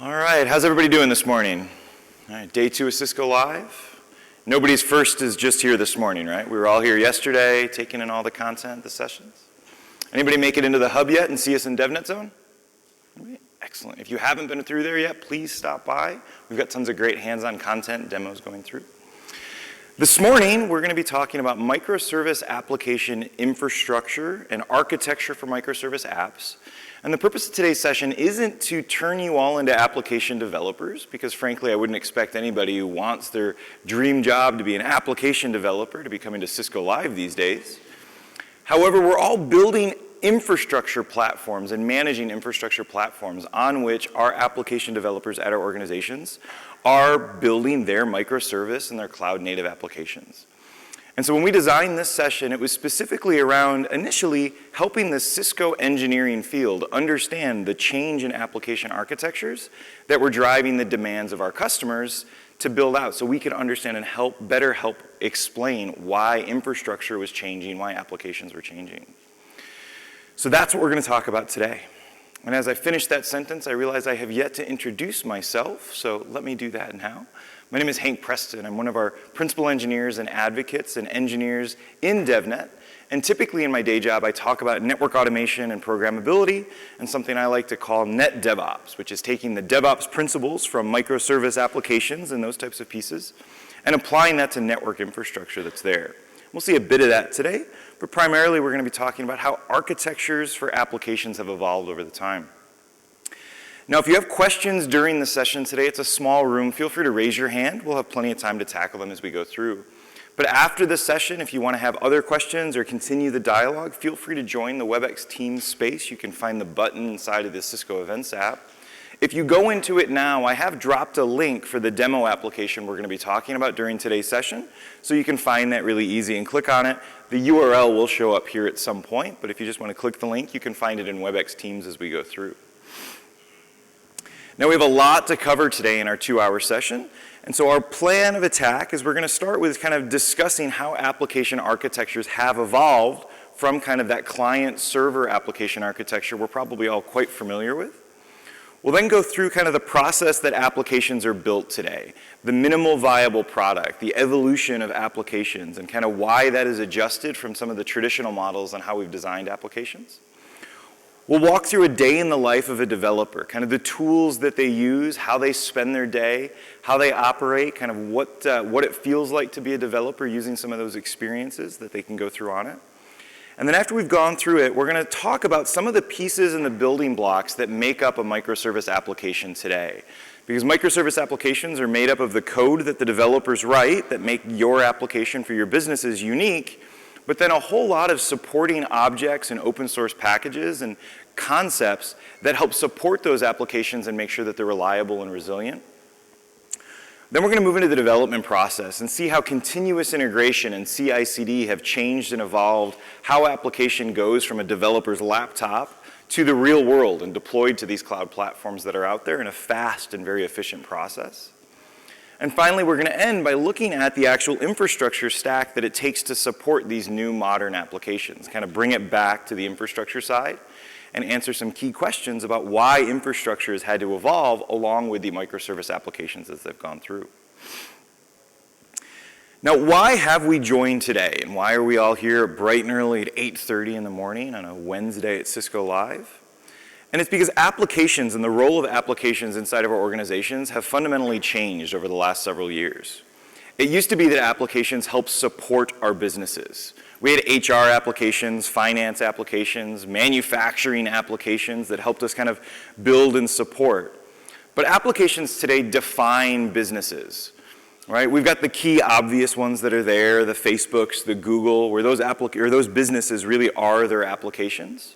All right, how's everybody doing this morning? All right, day 2 of Cisco Live. Nobody's first is just here this morning, right? We were all here yesterday, taking in all the content, the sessions. Anybody make it into the hub yet and see us in DevNet Zone? Excellent. If you haven't been through there yet, please stop by. We've got tons of great hands-on content demos going through. This morning, we're going to be talking about microservice application infrastructure and architecture for microservice apps. And the purpose of today's session isn't to turn you all into application developers, because frankly, I wouldn't expect anybody who wants their dream job to be an application developer to be coming to Cisco Live these days. However, we're all building infrastructure platforms and managing infrastructure platforms on which our application developers at our organizations are building their microservice and their cloud-native applications. And so when we designed this session, it was specifically around initially helping the Cisco engineering field understand the change in application architectures that were driving the demands of our customers to build out, so we could understand and better help explain why infrastructure was changing, why applications were changing. So that's what we're going to talk about today. And as I finish that sentence, I realize I have yet to introduce myself, so let me do that now. My name is Hank Preston. I'm one of our principal engineers and advocates and engineers in DevNet. And typically in my day job, I talk about network automation and programmability and something I like to call net DevOps, which is taking the DevOps principles from microservice applications and those types of pieces and applying that to network infrastructure that's there. We'll see a bit of that today, but primarily we're going to be talking about how architectures for applications have evolved over the time. Now, if you have questions during the session today, it's a small room. Feel free to raise your hand. We'll have plenty of time to tackle them as we go through. But after the session, if you want to have other questions or continue the dialogue, feel free to join the WebEx Teams space. You can find the button inside of the Cisco Events app. If you go into it now, I have dropped a link for the demo application we're going to be talking about during today's session, so you can find that really easy and click on it. The URL will show up here at some point, but if you just want to click the link, you can find it in WebEx Teams as we go through. Now, we have a lot to cover today in our 2-hour session, and so our plan of attack is we're going to start with kind of discussing how application architectures have evolved from kind of that client-server application architecture we're probably all quite familiar with. We'll then go through kind of the process that applications are built today, the minimal viable product, the evolution of applications, and kind of why that is adjusted from some of the traditional models on how we've designed applications. We'll walk through a day in the life of a developer, kind of the tools that they use, how they spend their day, how they operate, kind of what it feels like to be a developer using some of those experiences that they can go through on it. And then after we've gone through it, we're going to talk about some of the pieces and the building blocks that make up a microservice application today. Because microservice applications are made up of the code that the developers write that make your application for your businesses unique, but then a whole lot of supporting objects and open source packages and concepts that help support those applications and make sure that they're reliable and resilient. Then we're going to move into the development process and see how continuous integration and CI/CD have changed and evolved how application goes from a developer's laptop to the real world and deployed to these cloud platforms that are out there in a fast and very efficient process. And finally, we're going to end by looking at the actual infrastructure stack that it takes to support these new modern applications, kind of bring it back to the infrastructure side and answer some key questions about why infrastructure has had to evolve along with the microservice applications as they've gone through. Now, why have we joined today? And why are we all here bright and early at 8:30 in the morning on a Wednesday at Cisco Live? And it's because applications and the role of applications inside of our organizations have fundamentally changed over the last several years. It used to be that applications help support our businesses. We had HR applications, finance applications, manufacturing applications that helped us kind of build and support. But applications today define businesses, right? We've got the key obvious ones that are there, the Facebooks, the Google, where those businesses really are their applications.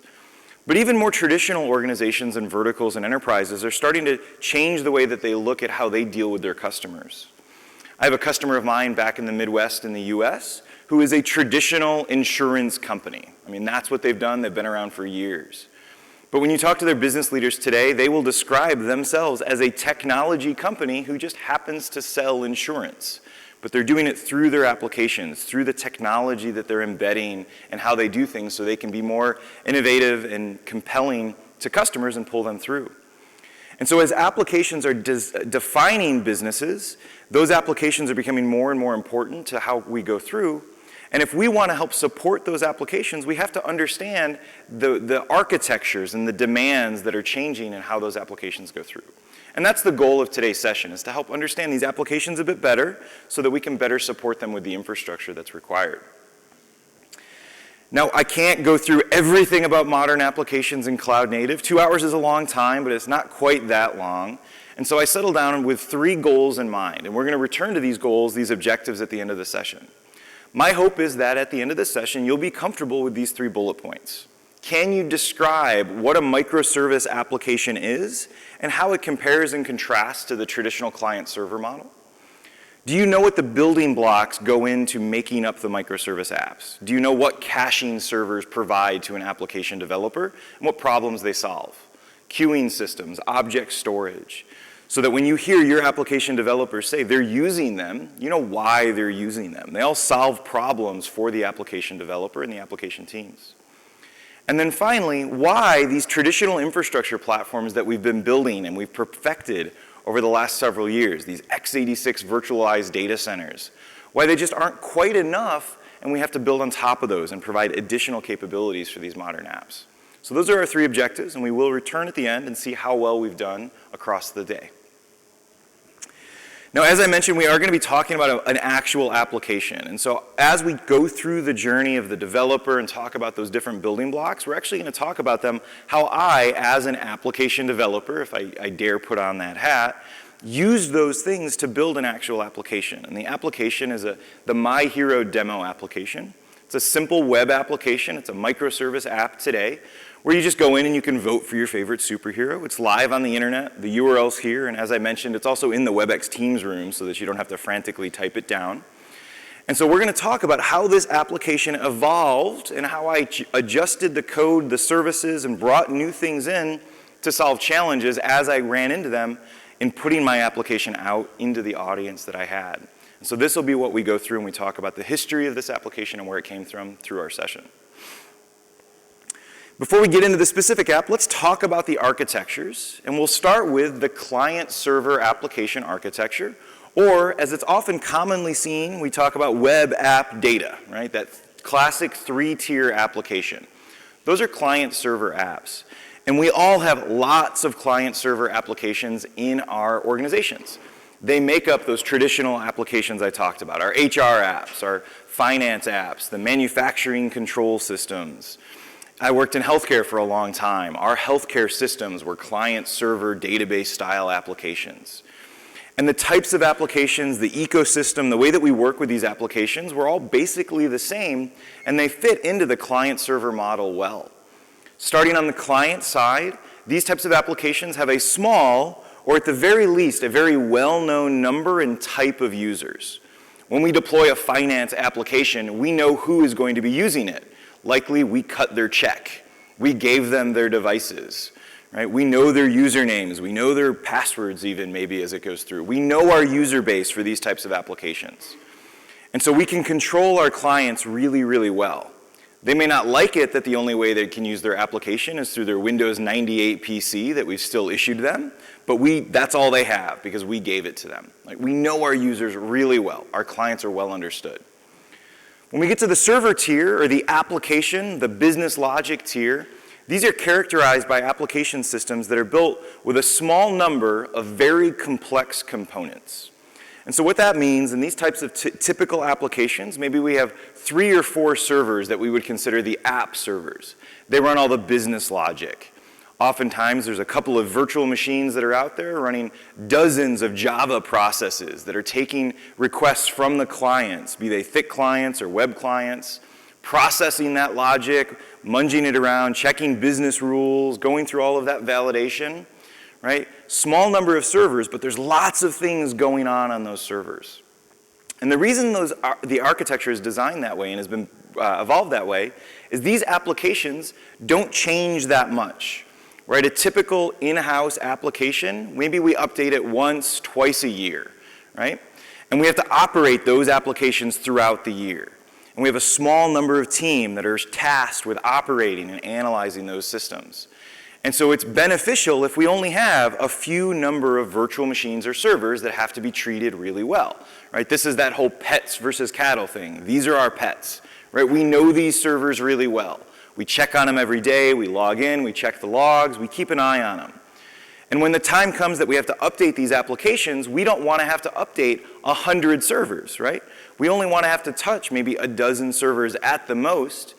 But even more traditional organizations and verticals and enterprises are starting to change the way that they look at how they deal with their customers. I have a customer of mine back in the Midwest in the US who is a traditional insurance company. I mean, that's what they've done. They've been around for years. But when you talk to their business leaders today, they will describe themselves as a technology company who just happens to sell insurance. But they're doing it through their applications, through the technology that they're embedding and how they do things so they can be more innovative and compelling to customers and pull them through. And so as applications are defining businesses, those applications are becoming more and more important to how we go through. And if we want to help support those applications, we have to understand the architectures and the demands that are changing and how those applications go through. And that's the goal of today's session, is to help understand these applications a bit better so that we can better support them with the infrastructure that's required. Now, I can't go through everything about modern applications in cloud native. 2 hours is a long time, but it's not quite that long. And so I settled down with 3 goals in mind, and we're going to return to these goals, these objectives at the end of the session. My hope is that at the end of the session, you'll be comfortable with these 3 bullet points. Can you describe what a microservice application is and how it compares and contrasts to the traditional client-server model? Do you know what the building blocks go into making up the microservice apps? Do you know what caching servers provide to an application developer and what problems they solve? Queuing systems, object storage, so that when you hear your application developers say they're using them, you know why they're using them. They all solve problems for the application developer and the application teams. And then finally, why these traditional infrastructure platforms that we've been building and we've perfected over the last several years, these x86 virtualized data centers, why they just aren't quite enough, and we have to build on top of those and provide additional capabilities for these modern apps. So those are our 3 objectives, and we will return at the end and see how well we've done across the day. Now, as I mentioned, we are going to be talking about an actual application. And so as we go through the journey of the developer and talk about those different building blocks, we're actually going to talk about them, how I, as an application developer, if I dare put on that hat, use those things to build an actual application. And the application is the My Hero demo application. It's a simple web application. It's a microservice app today, where you just go in and you can vote for your favorite superhero. It's live on the internet. The URL's here, and as I mentioned, it's also in the WebEx Teams room so that you don't have to frantically type it down. And so we're going to talk about how this application evolved and how I adjusted the code, the services, and brought new things in to solve challenges as I ran into them in putting my application out into the audience that I had. And so this will be what we go through when we talk about the history of this application and where it came from through our session. Before we get into the specific app, let's talk about the architectures, and we'll start with the client-server application architecture, or as it's often commonly seen, we talk about web app data, right? That classic 3-tier application. Those are client-server apps, and we all have lots of client-server applications in our organizations. They make up those traditional applications I talked about, our HR apps, our finance apps, the manufacturing control systems. I worked in healthcare for a long time. Our healthcare systems were client-server database-style applications. And the types of applications, the ecosystem, the way that we work with these applications were all basically the same, and they fit into the client-server model well. Starting on the client side, these types of applications have a small, or at the very least, a very well-known number and type of users. When we deploy a finance application, we know who is going to be using it. Likely, we cut their check. We gave them their devices, right? We know their usernames. We know their passwords even, maybe, as it goes through. We know our user base for these types of applications. And so we can control our clients really, really well. They may not like it that the only way they can use their application is through their Windows 98 PC that we've still issued them, but that's all they have because we gave it to them. Like, we know our users really well. Our clients are well understood. When we get to the server tier, or the application, the business logic tier, these are characterized by application systems that are built with a small number of very complex components. And so what that means in these types of typical applications, maybe we have 3 or 4 servers that we would consider the app servers. They run all the business logic. Oftentimes, there's a couple of virtual machines that are out there running dozens of Java processes that are taking requests from the clients, be they thick clients or web clients, processing that logic, munging it around, checking business rules, going through all of that validation, right? Small number of servers, but there's lots of things going on those servers. And the reason the architecture is designed that way and has been evolved that way is these applications don't change that much. Right, a typical in-house application, maybe we update it once, twice a year, right? And we have to operate those applications throughout the year. And we have a small number of team that are tasked with operating and analyzing those systems. And so it's beneficial if we only have a few number of virtual machines or servers that have to be treated really well, right? This is that whole pets versus cattle thing. These are our pets, right? We know these servers really well. We check on them every day, we log in, we check the logs, we keep an eye on them. And when the time comes that we have to update these applications, we don't want to have to update 100 servers, right? We only want to have to touch maybe a dozen servers at the most,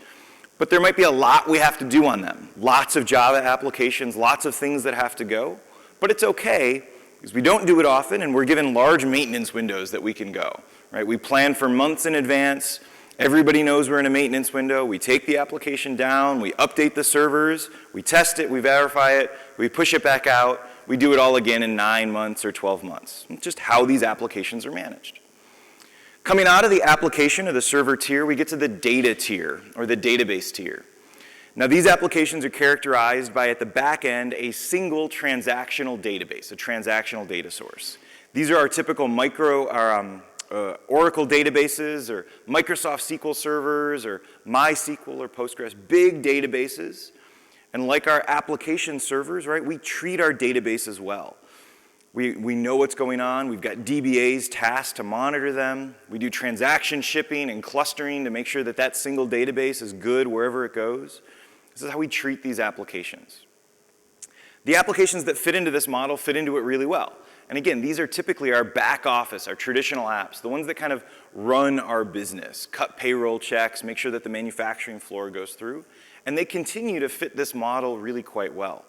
but there might be a lot we have to do on them. Lots of Java applications, lots of things that have to go, but it's okay because we don't do it often and we're given large maintenance windows that we can go, right? We plan for months in advance. Everybody knows we're in a maintenance window. We take the application down, we update the servers, we test it, we verify it, we push it back out. We do it all again in 9 months or 12 months. It's just how these applications are managed. Coming out of the application or the server tier, we get to the data tier or the database tier. Now these applications are characterized by at the back end a single transactional database, a transactional data source. These are our typical Oracle databases or Microsoft SQL servers or MySQL or Postgres, big databases. And like our application servers, right, we treat our databases well. We know what's going on. We've got DBAs tasked to monitor them. We do transaction shipping and clustering to make sure that that single database is good wherever it goes. This is how we treat these applications. The applications that fit into this model fit into it really well. And again, these are typically our back office, our traditional apps, the ones that kind of run our business, cut payroll checks, make sure that the manufacturing floor goes through. And they continue to fit this model really quite well.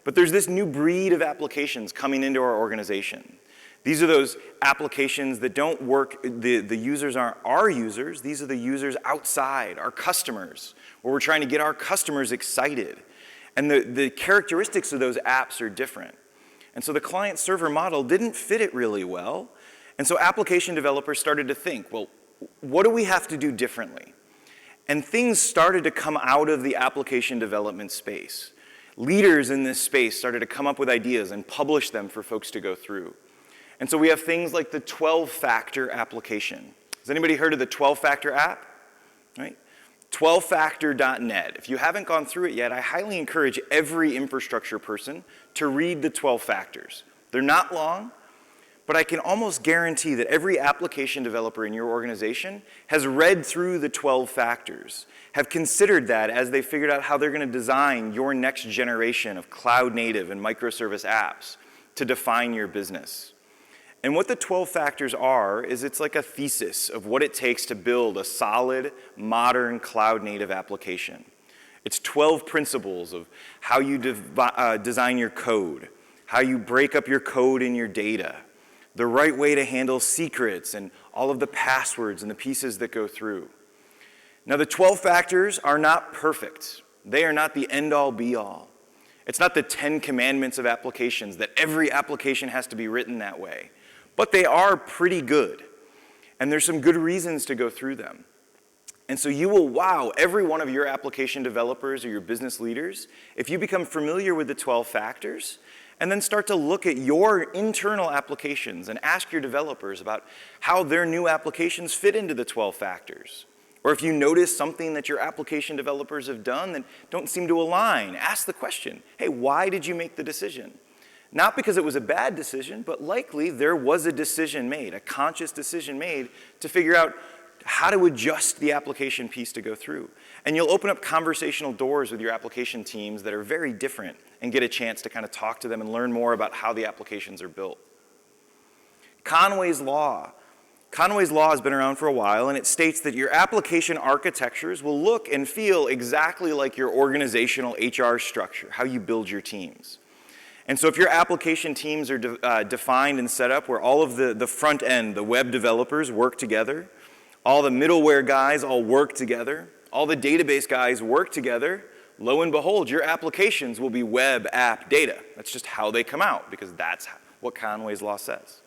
But there's this new breed of applications coming into our organization. These are those applications that don't work, the users aren't our users, these are the users outside, our customers, where we're trying to get our customers excited. And the characteristics of those apps are different. And so the client-server model didn't fit it really well. And so application developers started to think, well, what do we have to do differently? And things started to come out of the application development space. Leaders in this space started to come up with ideas and publish them for folks to go through. And so we have things like the 12-factor application. Has anybody heard of the 12-factor app? Right? 12factor.net. If you haven't gone through it yet, I highly encourage every infrastructure person to read the 12 factors. They're not long, but I can almost guarantee that every application developer in your organization has read through the 12 factors, have considered that as they figured out how they're going to design your next generation of cloud-native and microservice apps to define your business. And what the 12 factors are is it's like a thesis of what it takes to build a solid, modern, cloud-native application. It's 12 principles of how you design your code, how you break up your code and your data, the right way to handle secrets and all of the passwords and the pieces that go through. Now, the 12 factors are not perfect. They are not the end-all, be-all. It's not the 10 commandments of applications that every application has to be written that way. But they are pretty good. And there's some good reasons to go through them. And so you will wow every one of your application developers or your business leaders if you become familiar with the 12 factors and then start to look at your internal applications and ask your developers about how their new applications fit into the 12 factors. Or if you notice something that your application developers have done that don't seem to align, ask the question, hey, why did you make the decision? Not because it was a bad decision, but likely there was a decision made, a conscious decision made to figure out how to adjust the application piece to go through. And you'll open up conversational doors with your application teams that are very different and get a chance to kind of talk to them and learn more about how the applications are built. Conway's Law. Conway's Law has been around for a while, and it states that your application architectures will look and feel exactly like your organizational HR structure, how you build your teams. And so if your application teams are defined and set up where all of the front end, the web developers work together, all the middleware guys all work together, all the database guys work together, lo and behold, your applications will be web app data. That's just how they come out because that's what Conway's Law says.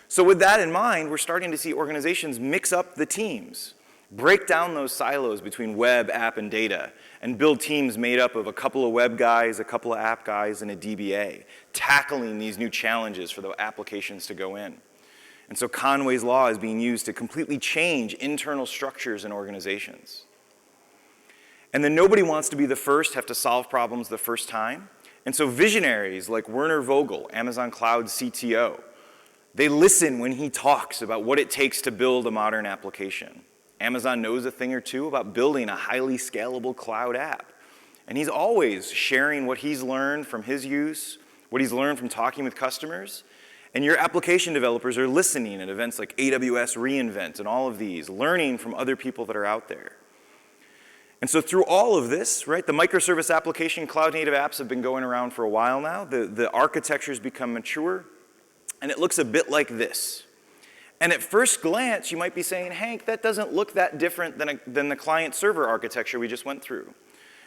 So with that in mind, we're starting to see organizations mix up the teams, break down those silos between web, app, and data, and build teams made up of a couple of web guys, a couple of app guys, and a DBA, tackling these new challenges for the applications to go in. And so Conway's Law is being used to completely change internal structures in organizations. And then nobody wants to be the first, have to solve problems the first time. And so visionaries like Werner Vogel, Amazon Cloud CTO, they listen when he talks about what it takes to build a modern application. Amazon knows a thing or two about building a highly scalable cloud app. And he's always sharing what he's learned from his use, what he's learned from talking with customers. And your application developers are listening at events like AWS reInvent and all of these, learning from other people that are out there. And so through all of this, right, the microservice application cloud native apps have been going around for a while now. The architecture's become mature, and it looks a bit like this. And at first glance, you might be saying, Hank, that doesn't look that different than the client-server architecture we just went through.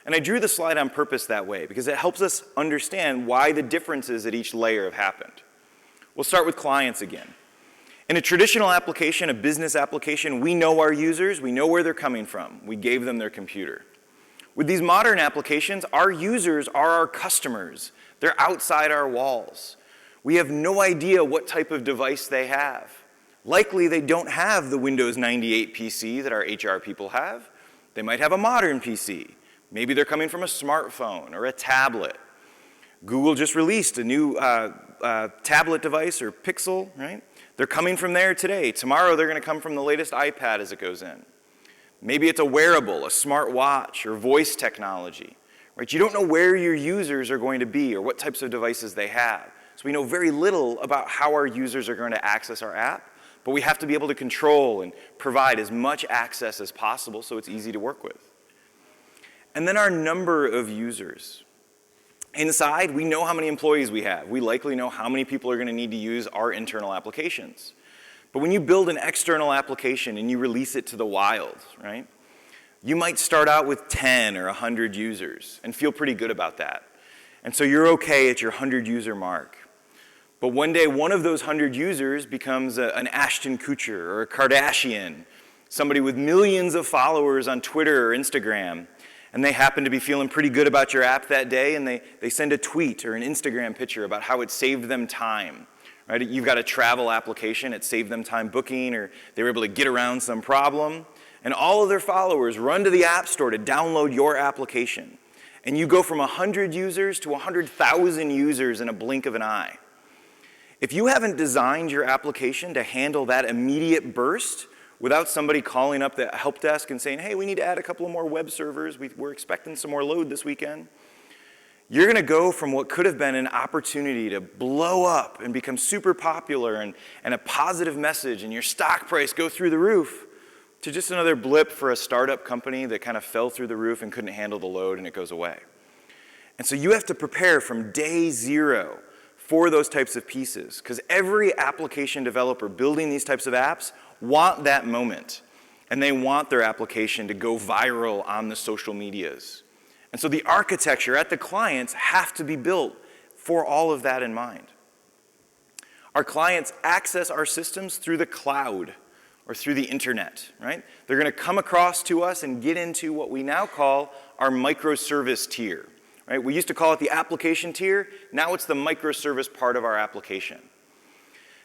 And I drew the slide on purpose that way because it helps us understand why the differences at each layer have happened. We'll start with clients again. In a traditional application, a business application, we know our users, we know where they're coming from. We gave them their computer. With these modern applications, our users are our customers. They're outside our walls. We have no idea what type of device they have. Likely they don't have the Windows 98 PC that our HR people have. They might have a modern PC. Maybe they're coming from a smartphone or a tablet. Google just released a new tablet device or Pixel, right? They're coming from there today. Tomorrow they're going to come from the latest iPad as it goes in. Maybe it's a wearable, a smart watch, or voice technology, right? You don't know where your users are going to be or what types of devices they have. So we know very little about how our users are going to access our app, but we have to be able to control and provide as much access as possible so it's easy to work with. And then our number of users. Inside, we know how many employees we have. We likely know how many people are going to need to use our internal applications. But when you build an external application and you release it to the wild, right, you might start out with 10 or 100 users and feel pretty good about that. And so you're okay at your 100 user mark. But one day, one of those 100 users becomes an Ashton Kutcher or a Kardashian, somebody with millions of followers on Twitter or Instagram, and they happen to be feeling pretty good about your app that day, and they send a tweet or an Instagram picture about how it saved them time. Right? You've got a travel application, it saved them time booking, or they were able to get around some problem, and all of their followers run to the App Store to download your application. And you go from 100 users to 100,000 users in a blink of an eye. If you haven't designed your application to handle that immediate burst, without somebody calling up the help desk and saying, hey, we need to add a couple of more web servers, we're expecting some more load this weekend, you're going to go from what could have been an opportunity to blow up and become super popular and a positive message and your stock price go through the roof to just another blip for a startup company that kind of fell through the roof and couldn't handle the load and it goes away. And so you have to prepare from day zero for those types of pieces because every application developer building these types of apps want that moment, and they want their application to go viral on the social medias. And so the architecture at the clients have to be built for all of that in mind. Our clients access our systems through the cloud or through the internet, right? They're going to come across to us and get into what we now call our microservice tier, right? We used to call it the application tier. Now it's the microservice part of our application.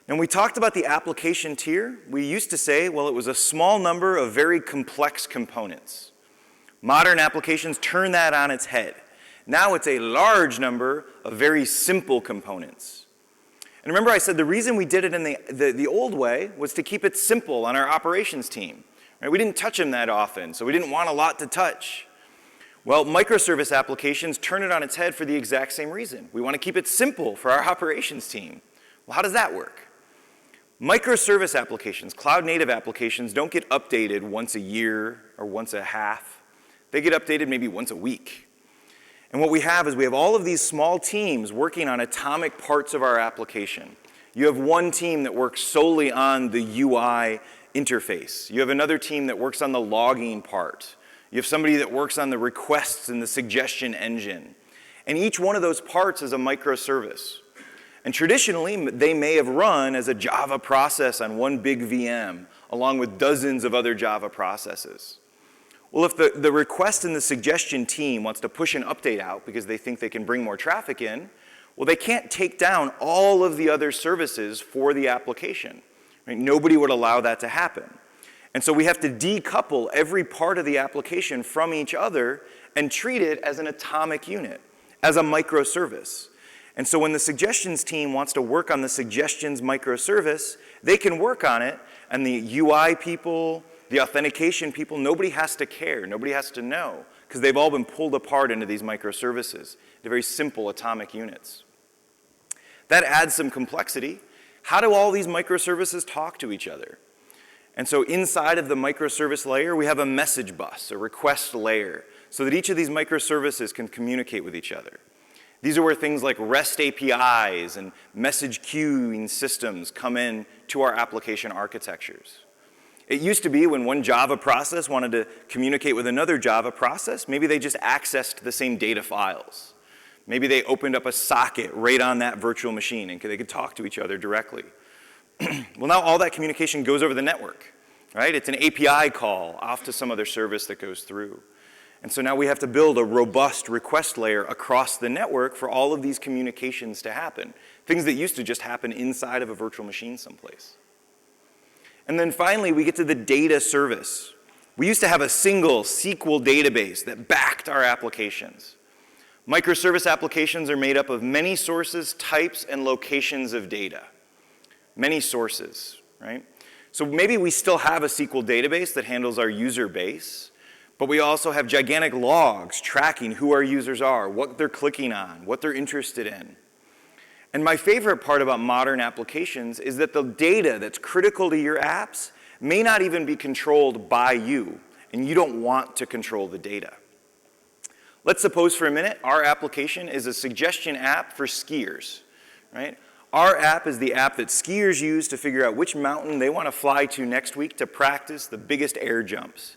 When we talked about the application tier, we used to say, well, it was a small number of very complex components. Modern applications turn that on its head. Now it's a large number of very simple components. And remember I said the reason we did it in the old way was to keep it simple on our operations team. Right? We didn't touch them that often, so we didn't want a lot to touch. Well, microservice applications turn it on its head for the exact same reason. We want to keep it simple for our operations team. Well, how does that work? Microservice applications, cloud-native applications, don't get updated once a year or once a half. They get updated maybe once a week. And what we have is we have all of these small teams working on atomic parts of our application. You have one team that works solely on the UI interface. You have another team that works on the logging part. You have somebody that works on the requests and the suggestion engine. And each one of those parts is a microservice. And traditionally, they may have run as a Java process on one big VM, along with dozens of other Java processes. Well, if the request and the suggestion team wants to push an update out because they think they can bring more traffic in, well, they can't take down all of the other services for the application. Right? Nobody would allow that to happen. And so we have to decouple every part of the application from each other and treat it as an atomic unit, as a microservice. And so when the suggestions team wants to work on the suggestions microservice, they can work on it, and the UI people, the authentication people, nobody has to care, nobody has to know, because they've all been pulled apart into these microservices. They're very simple atomic units. That adds some complexity. How do all these microservices talk to each other? And so inside of the microservice layer, we have a message bus, a request layer, so that each of these microservices can communicate with each other. These are where things like REST APIs and message queuing systems come in to our application architectures. It used to be when one Java process wanted to communicate with another Java process, maybe they just accessed the same data files. Maybe they opened up a socket right on that virtual machine and they could talk to each other directly. Well, now all that communication goes over the network, right? It's an API call off to some other service that goes through. And so now we have to build a robust request layer across the network for all of these communications to happen, things that used to just happen inside of a virtual machine someplace. And then finally, we get to the data service. We used to have a single SQL database that backed our applications. Microservice applications are made up of many sources, types, and locations of data. Many sources, right? So maybe we still have a SQL database that handles our user base, but we also have gigantic logs tracking who our users are, what they're clicking on, what they're interested in. And my favorite part about modern applications is that the data that's critical to your apps may not even be controlled by you, and you don't want to control the data. Let's suppose for a minute our application is a suggestion app for skiers, right? Our app is the app that skiers use to figure out which mountain they want to fly to next week to practice the biggest air jumps.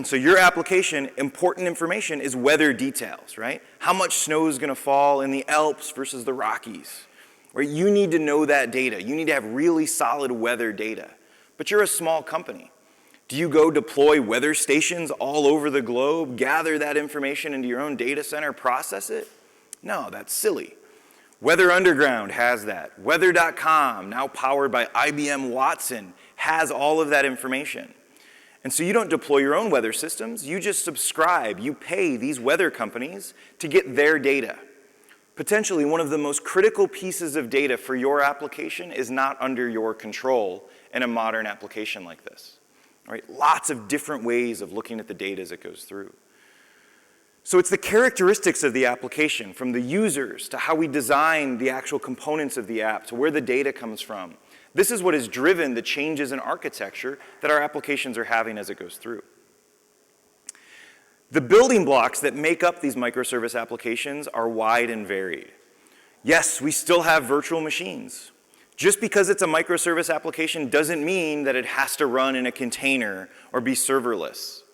So your application, important information is weather details, right? How much snow is going to fall in the Alps versus the Rockies, right? You need to know that data. You need to have really solid weather data. But you're a small company. Do you go deploy weather stations all over the globe, gather that information into your own data center, process it? No, that's silly. Weather Underground has that. Weather.com, now powered by IBM Watson, has all of that information. And so you don't deploy your own weather systems, you just subscribe, you pay these weather companies to get their data. Potentially one of the most critical pieces of data for your application is not under your control in a modern application like this. All right? Lots of different ways of looking at the data as it goes through. So it's the characteristics of the application, from the users to how we design the actual components of the app to where the data comes from. This is what has driven the changes in architecture that our applications are having as it goes through. The building blocks that make up these microservice applications are wide and varied. Yes, we still have virtual machines. Just because it's a microservice application doesn't mean that it has to run in a container or be serverless.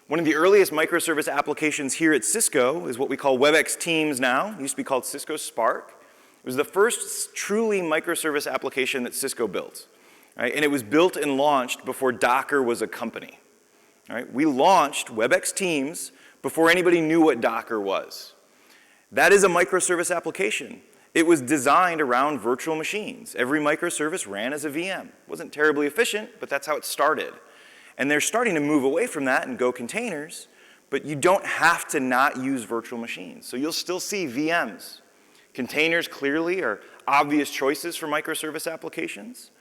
One of the earliest microservice applications here at Cisco is what we call WebEx Teams now. It used to be called Cisco Spark. It was the first truly microservice application that Cisco built, right? And it was built and launched before Docker was a company. Right? We launched WebEx Teams before anybody knew what Docker was. That is a microservice application. It was designed around virtual machines. Every microservice ran as a VM. It wasn't terribly efficient, but that's how it started. And they're starting to move away from that and go containers, but you don't have to not use virtual machines. So you'll still see VMs. Containers clearly are obvious choices for microservice applications.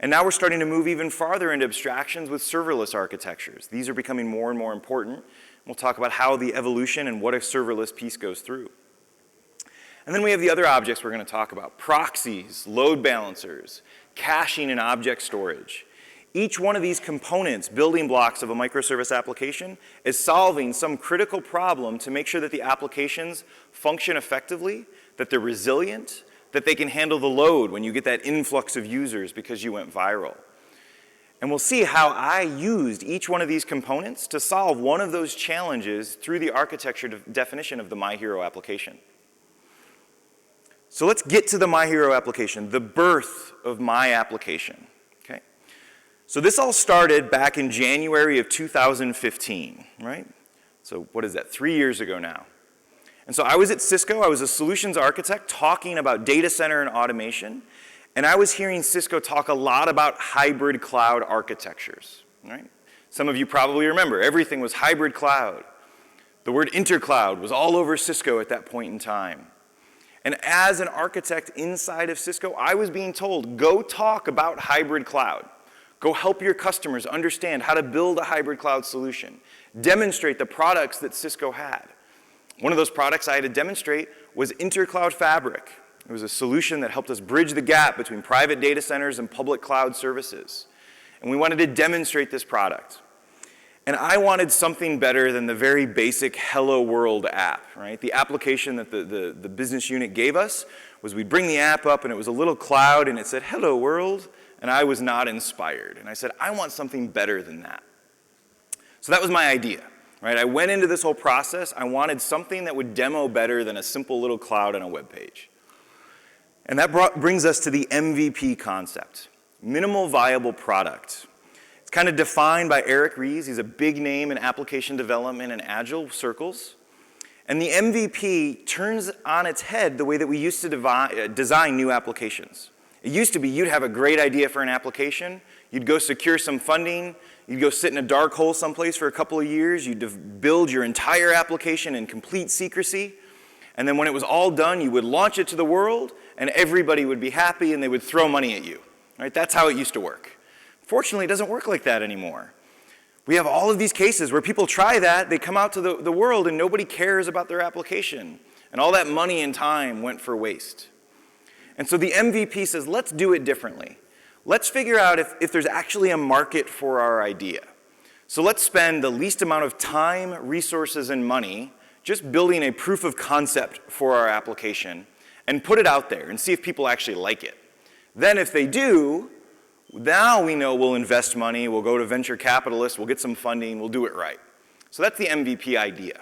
And now we're starting to move even farther into abstractions with serverless architectures. These are becoming more and more important. We'll talk about how the evolution and what a serverless piece goes through. And then we have the other objects we're going to talk about: proxies, load balancers, caching and object storage. Each one of these components, building blocks of a microservice application, is solving some critical problem to make sure that the applications function effectively, that they're resilient, that they can handle the load when you get that influx of users because you went viral. And we'll see how I used each one of these components to solve one of those challenges through the architecture definition of the MyHero application. So let's get to the MyHero application, the birth of my application. Okay? So this all started back in January of 2015, right? So what is that, 3 years ago now. And so I was at Cisco, I was a solutions architect talking about data center and automation, And I was hearing Cisco talk a lot about hybrid cloud architectures, right? Some of you probably remember, everything was hybrid cloud. The word intercloud was all over Cisco at that point in time. And as an architect inside of Cisco, I was being told, go talk about hybrid cloud. Go help your customers understand how to build a hybrid cloud solution. Demonstrate the products that Cisco had. One of those products I had to demonstrate was Intercloud Fabric. It was a solution that helped us bridge the gap between private data centers and public cloud services. And we wanted to demonstrate this product. And I wanted something better than the very basic Hello World app, right? The application that the business unit gave us was we'd bring the app up and it was a little cloud and it said, Hello World, and I was not inspired. And I said, I want something better than that. So that was my idea, right? I went into this whole process. I wanted something that would demo better than a simple little cloud on a web page. And that brings us to the MVP concept, minimal viable product. It's kind of defined by Eric Ries. He's a big name in application development and agile circles. And the MVP turns on its head the way that we used to design new applications. It used to be you'd have a great idea for an application, you'd go secure some funding, you'd go sit in a dark hole someplace for a couple of years, you'd build your entire application in complete secrecy, and then when it was all done, you would launch it to the world, and everybody would be happy and they would throw money at you. Right? That's how it used to work. Fortunately, it doesn't work like that anymore. We have all of these cases where people try that, they come out to the world and nobody cares about their application. And all that money and time went for waste. And so the MVP says, let's do it differently. Let's figure out if there's actually a market for our idea. So let's spend the least amount of time, resources, and money just building a proof of concept for our application and put it out there and see if people actually like it. Then if they do, now we know we'll invest money, we'll go to venture capitalists, we'll get some funding, we'll do it right. So that's the MVP idea.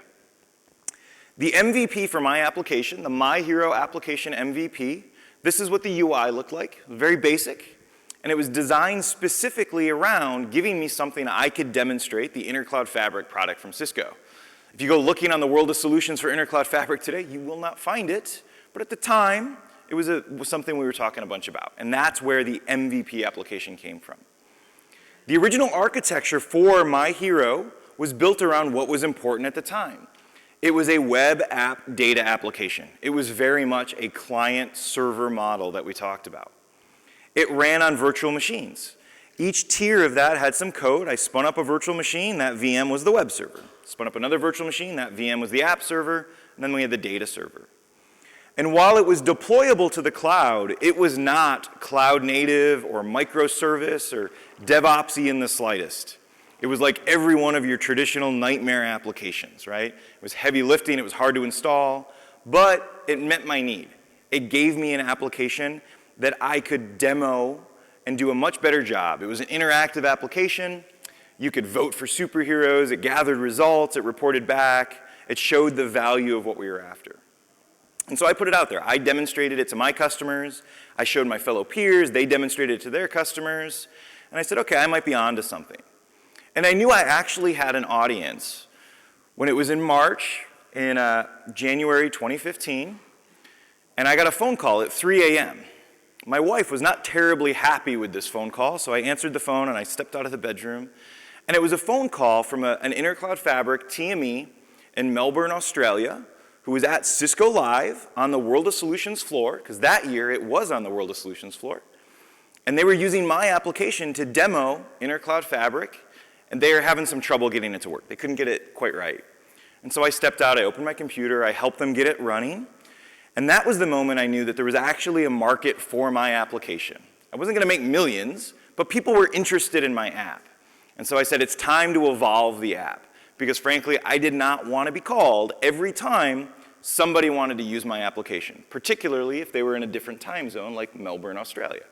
The MVP for my application, the My Hero application MVP, this is what the UI looked like, very basic. And it was designed specifically around giving me something I could demonstrate, the Intercloud Fabric product from Cisco. If you go looking on the world of solutions for Intercloud Fabric today, you will not find it. But at the time, it was something we were talking a bunch about. And that's where the MVP application came from. The original architecture for My Hero was built around what was important at the time. It was a web app data application. It was very much a client-server model that we talked about. It ran on virtual machines. Each tier of that had some code. I spun up a virtual machine. That VM was the web server. Spun up another virtual machine. That VM was the app server. And then we had the data server. And while it was deployable to the cloud, it was not cloud native or microservice or DevOpsy in the slightest. It was like every one of your traditional nightmare applications, right? It was heavy lifting, it was hard to install, but it met my need. It gave me an application that I could demo and do a much better job. It was an interactive application. You could vote for superheroes, it gathered results, it reported back, it showed the value of what we were after. And so I put it out there. I demonstrated it to my customers. I showed my fellow peers. They demonstrated it to their customers. And I said, okay, I might be on to something. And I knew I actually had an audience when it was in March, in January 2015, and I got a phone call at 3 a.m. My wife was not terribly happy with this phone call, so I answered the phone and I stepped out of the bedroom. And it was a phone call from an Intercloud Fabric TME in Melbourne, Australia, who was at Cisco Live on the World of Solutions floor, because that year it was on the World of Solutions floor. And they were using my application to demo Intercloud Fabric, and they were having some trouble getting it to work. They couldn't get it quite right. And so I stepped out, I opened my computer, I helped them get it running, and that was the moment I knew that there was actually a market for my application. I wasn't gonna make millions, but people were interested in my app. And so I said, it's time to evolve the app. Because frankly, I did not want to be called every time somebody wanted to use my application, particularly if they were in a different time zone like Melbourne, Australia.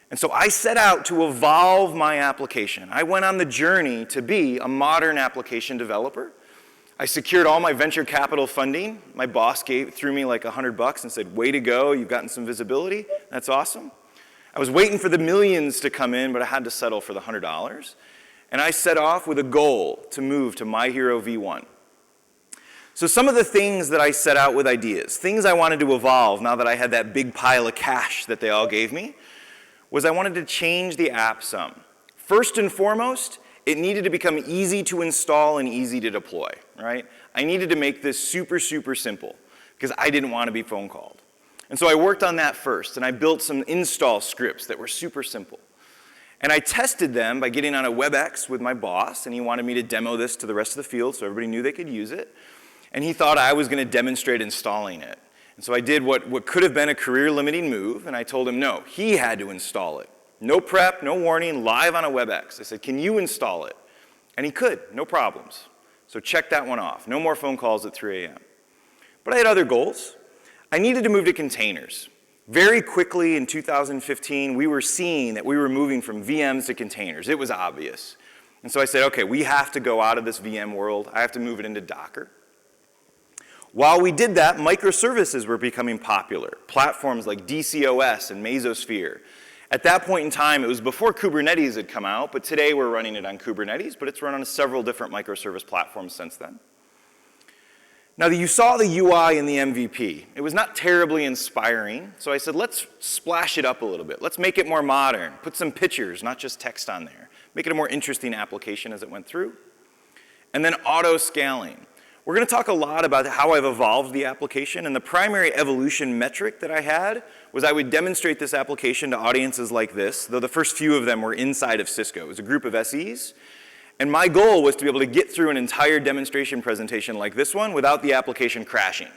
And so I set out to evolve my application. I went on the journey to be a modern application developer. I secured all my venture capital funding. My boss threw me like $100 and said, way to go, you've gotten some visibility. That's awesome. I was waiting for the millions to come in, but I had to settle for the $100. And I set off with a goal to move to My Hero V1. So some of the things that I set out with ideas, things I wanted to evolve now that I had that big pile of cash that they all gave me, was I wanted to change the app some. First and foremost, it needed to become easy to install and easy to deploy, right? I needed to make this super, super simple because I didn't want to be phone called. And so I worked on that first, and I built some install scripts that were super simple. And I tested them by getting on a WebEx with my boss, and he wanted me to demo this to the rest of the field so everybody knew they could use it. And he thought I was going to demonstrate installing it. And so I did what could have been a career-limiting move, and I told him no, he had to install it. No prep, no warning, live on a WebEx. I said, can you install it? And he could, no problems. So check that one off. No more phone calls at 3 a.m. But I had other goals. I needed to move to containers. Very quickly in 2015, we were seeing that we were moving from VMs to containers. It was obvious. And so I said, okay, we have to go out of this VM world. I have to move it into Docker. While we did that, microservices were becoming popular. Platforms like DCOS and Mesosphere. At that point in time, it was before Kubernetes had come out, but today we're running it on Kubernetes, but it's run on several different microservice platforms since then. Now, you saw the UI in the MVP. It was not terribly inspiring, so I said, let's splash it up a little bit. Let's make it more modern. Put some pictures, not just text on there. Make it a more interesting application as it went through. And then auto-scaling. We're going to talk a lot about how I've evolved the application, and the primary evolution metric that I had was I would demonstrate this application to audiences like this, though the first few of them were inside of Cisco. It was a group of SEs, and my goal was to be able to get through an entire demonstration presentation like this one without the application crashing.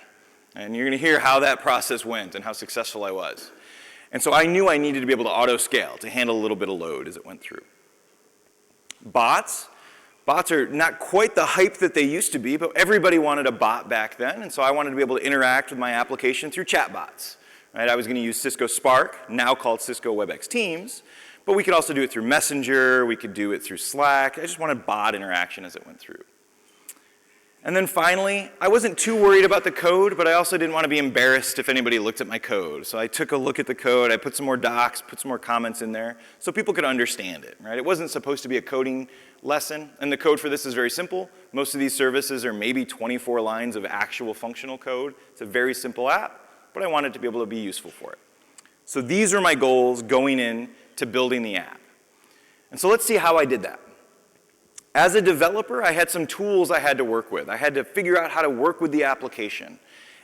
And you're going to hear how that process went and how successful I was. And so I knew I needed to be able to auto-scale to handle a little bit of load as it went through. Bots. Bots are not quite the hype that they used to be, but everybody wanted a bot back then, and so I wanted to be able to interact with my application through chatbots. Right? I was going to use Cisco Spark, now called Cisco WebEx Teams, but we could also do it through Messenger, we could do it through Slack. I just wanted bot interaction as it went through. And then finally, I wasn't too worried about the code, but I also didn't want to be embarrassed if anybody looked at my code. So I took a look at the code, I put some more docs, put some more comments in there so people could understand it, right? It wasn't supposed to be a coding lesson, and the code for this is very simple. Most of these services are maybe 24 lines of actual functional code. It's a very simple app, but I wanted to be able to be useful for it. So these are my goals going in to building the app. And so let's see how I did that. As a developer, I had some tools I had to work with. I had to figure out how to work with the application.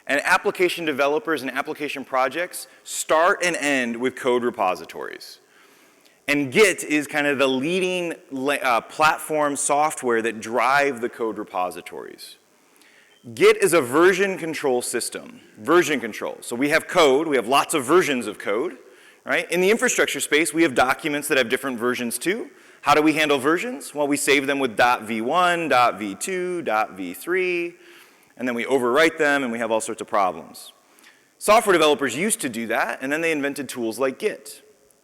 And application developers and application projects start and end with code repositories. And Git is kind of the leading platform software that drive the code repositories. Git is a version control system, version control. So we have code, we have lots of versions of code, right? In the infrastructure space, we have documents that have different versions too. How do we handle versions? Well, we save them with .v1, .v2, .v3, and then we overwrite them and we have all sorts of problems. Software developers used to do that, and then they invented tools like Git.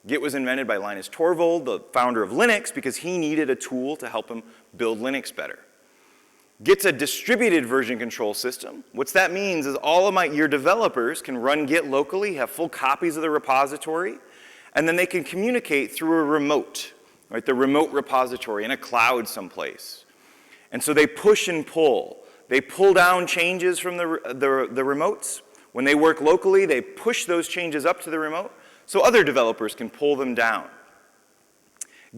Git was invented by Linus Torvald, the founder of Linux, because he needed a tool to help him build Linux better. Git's a distributed version control system. What that means is all of your developers can run Git locally, have full copies of the repository, and then they can communicate through a remote, right, the remote repository in a cloud someplace. And so they push and pull. They pull down changes from the remotes. When they work locally, they push those changes up to the remote so other developers can pull them down.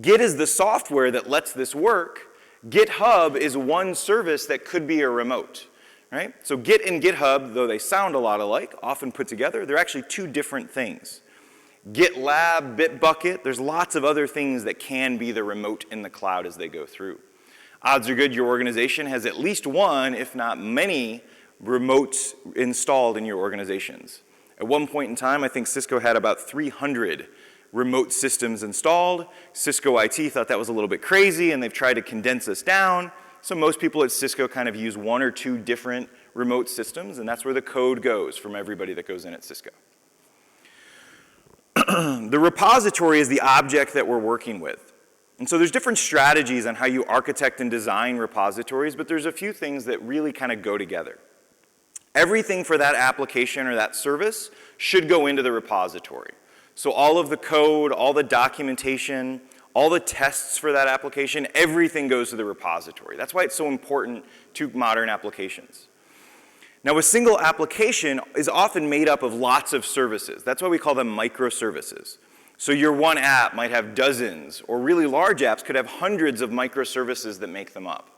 Git is the software that lets this work. GitHub is one service that could be a remote, right? So Git and GitHub, though they sound a lot alike, often put together, they're actually two different things. GitLab, Bitbucket, there's lots of other things that can be the remote in the cloud as they go through. Odds are good your organization has at least one, if not many, remotes installed in your organizations. At one point in time, I think Cisco had about 300 remote systems installed. Cisco IT thought that was a little bit crazy, and they've tried to condense this down. So most people at Cisco kind of use one or two different remote systems, and that's where the code goes from everybody that goes in at Cisco. The repository is the object that we're working with. And so there's different strategies on how you architect and design repositories, but there's a few things that really kind of go together. Everything for that application or that service should go into the repository. So all of the code, all the documentation, all the tests for that application, everything goes to the repository. That's why it's so important to modern applications. Now, a single application is often made up of lots of services. That's why we call them microservices. So your one app might have dozens, or really large apps could have hundreds of microservices that make them up.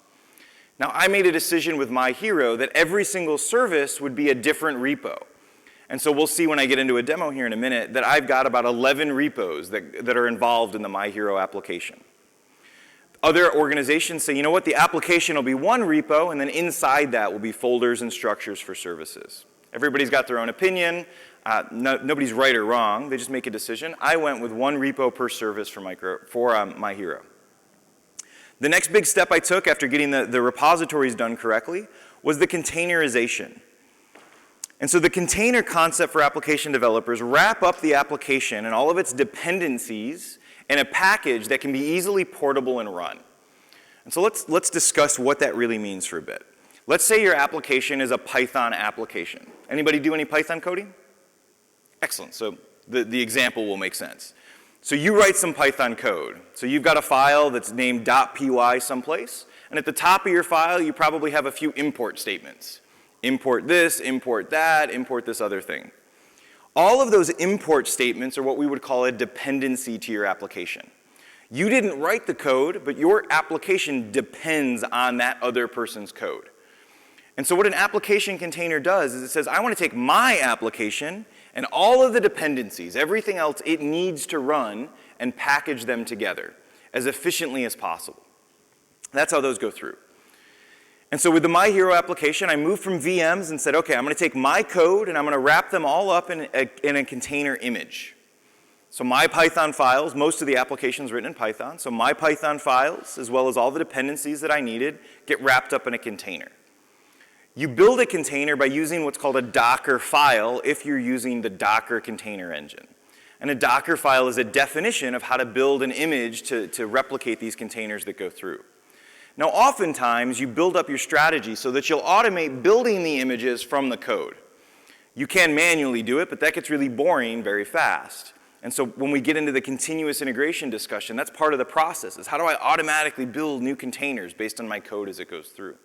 Now, I made a decision with My Hero that every single service would be a different repo. And so we'll see when I get into a demo here in a minute that I've got about 11 repos that are involved in the My Hero application. Other organizations say, you know what, the application will be one repo, and then inside that will be folders and structures for services. Everybody's got their own opinion. Nobody's right or wrong. They just make a decision. I went with one repo per service for My Hero. The next big step I took after getting the repositories done correctly was the containerization. And so the container concept for application developers wrap up the application and all of its dependencies in a package that can be easily portable and run. And so let's discuss what that really means for a bit. Let's say your application is a Python application. Anybody do any Python coding? Excellent. So the example will make sense. So you write some Python code. So you've got a file that's named .py someplace, and at the top of your file you probably have a few import statements. Import this, import that, import this other thing. All of those import statements are what we would call a dependency to your application. You didn't write the code, but your application depends on that other person's code. And so what an application container does is it says, I want to take my application and all of the dependencies, everything else it needs to run, and package them together as efficiently as possible. That's how those go through. And so with the My Hero application, I moved from VMs and said, okay, I'm going to take my code and I'm going to wrap them all up in a container image. So my Python files, most of the application is written in Python, so my Python files, as well as all the dependencies that I needed, get wrapped up in a container. You build a container by using what's called a Docker file if you're using the Docker container engine. And a Docker file is a definition of how to build an image to replicate these containers that go through. Now, oftentimes, you build up your strategy so that you'll automate building the images from the code. You can manually do it, but that gets really boring very fast. And so when we get into the continuous integration discussion, that's part of the process, is how do I automatically build new containers based on my code as it goes through.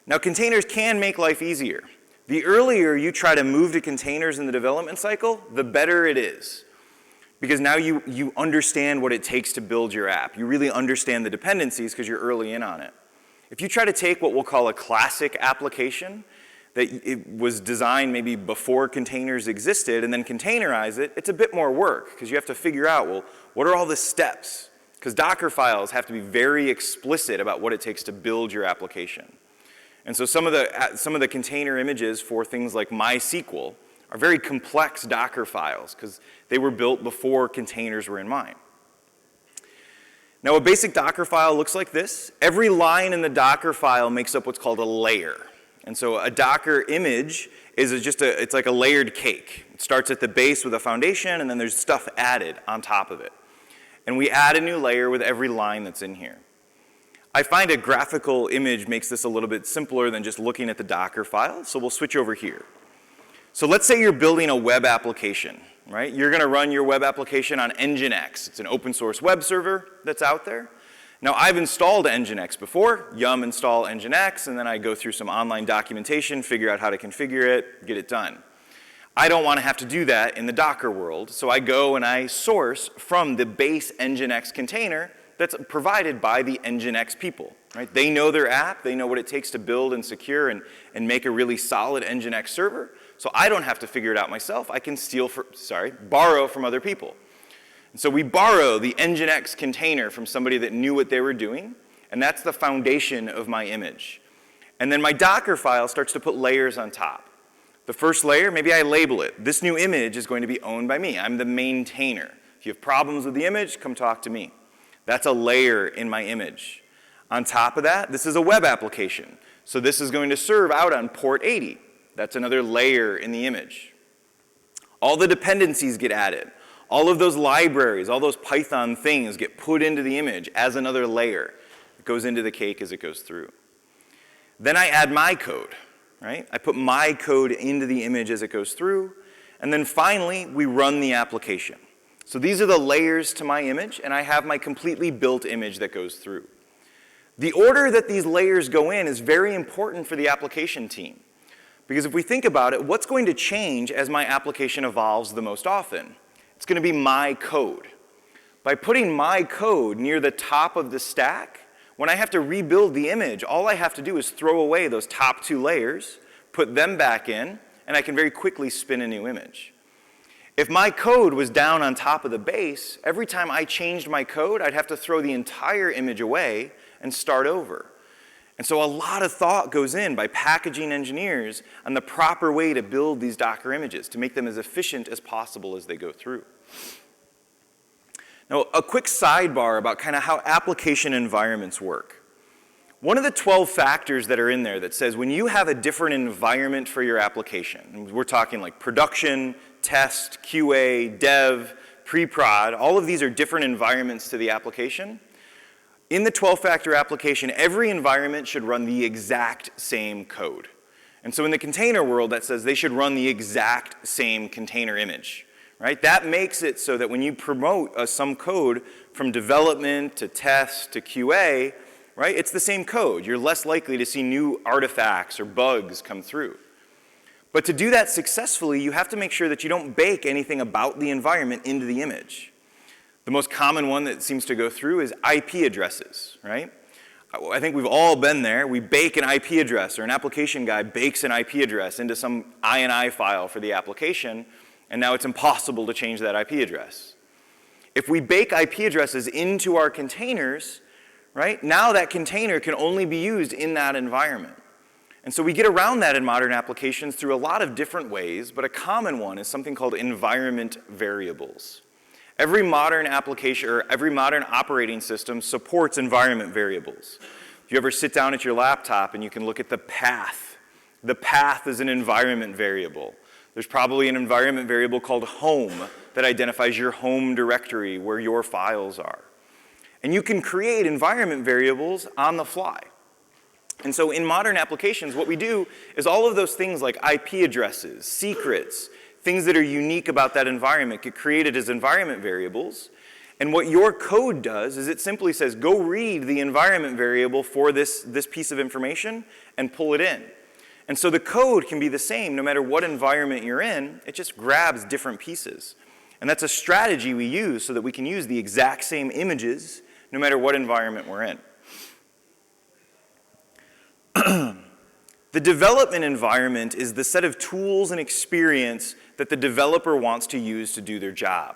Now, containers can make life easier. The earlier you try to move to containers in the development cycle, the better it is. Because now you understand what it takes to build your app. You really understand the dependencies because you're early in on it. If you try to take what we'll call a classic application that it was designed maybe before containers existed and then containerize it, it's a bit more work because you have to figure out, well, what are all the steps? Because Docker files have to be very explicit about what it takes to build your application. And so some of the container images for things like MySQL are very complex Docker files because they were built before containers were in mind. Now, a basic Docker file looks like this. Every line in the Docker file makes up what's called a layer. And so a Docker image is it's like a layered cake. It starts at the base with a foundation, and then there's stuff added on top of it. And we add a new layer with every line that's in here. I find a graphical image makes this a little bit simpler than just looking at the Docker file, so we'll switch over here. So let's say you're building a web application, right? You're going to run your web application on Nginx. It's an open source web server that's out there. Now, I've installed Nginx before. Yum install Nginx, and then I go through some online documentation, figure out how to configure it, get it done. I don't want to have to do that in the Docker world, so I go and I source from the base Nginx container that's provided by the Nginx people, right? They know their app, they know what it takes to build and secure and make a really solid Nginx server, so I don't have to figure it out myself. I can borrow from other people. And so we borrow the Nginx container from somebody that knew what they were doing, and that's the foundation of my image. And then my Docker file starts to put layers on top. The first layer, maybe I label it. This new image is going to be owned by me. I'm the maintainer. If you have problems with the image, come talk to me. That's a layer in my image. On top of that, this is a web application. So this is going to serve out on port 80. That's another layer in the image. All the dependencies get added. All of those libraries, all those Python things get put into the image as another layer. It goes into the cake as it goes through. Then I add my code, right? I put my code into the image as it goes through. And then finally, we run the application. So these are the layers to my image, and I have my completely built image that goes through. The order that these layers go in is very important for the application team. Because if we think about it, what's going to change as my application evolves the most often? It's going to be my code. By putting my code near the top of the stack, when I have to rebuild the image, all I have to do is throw away those top 2 layers, put them back in, and I can very quickly spin a new image. If my code was down on top of the base, every time I changed my code, I'd have to throw the entire image away and start over. And so a lot of thought goes in by packaging engineers on the proper way to build these Docker images to make them as efficient as possible as they go through. Now, a quick sidebar about kind of how application environments work. One of the 12 factors that are in there that says when you have a different environment for your application, we're talking like production, test, QA, dev, pre-prod, all of these are different environments to the application. In the 12-factor application, every environment should run the exact same code. And so in the container world, that says they should run the exact same container image. Right? That makes it so that when you promote some code from development to test to QA, right, it's the same code. You're less likely to see new artifacts or bugs come through. But to do that successfully, you have to make sure that you don't bake anything about the environment into the image. The most common one that seems to go through is IP addresses, right? I think we've all been there. We bake an IP address, or an application guy bakes an IP address into some INI file for the application, and now it's impossible to change that IP address. If we bake IP addresses into our containers, right, now that container can only be used in that environment. And so we get around that in modern applications through a lot of different ways, but a common one is something called environment variables. Every modern application or every modern operating system supports environment variables. If you ever sit down at your laptop and you can look at the path is an environment variable. There's probably an environment variable called home that identifies your home directory where your files are. And you can create environment variables on the fly. And so in modern applications, what we do is all of those things like IP addresses, secrets, things that are unique about that environment get created as environment variables. And what your code does is it simply says, go read the environment variable for this piece of information and pull it in. And so the code can be the same no matter what environment you're in, it just grabs different pieces. And that's a strategy we use so that we can use the exact same images no matter what environment we're in. The development environment is the set of tools and experience that the developer wants to use to do their job.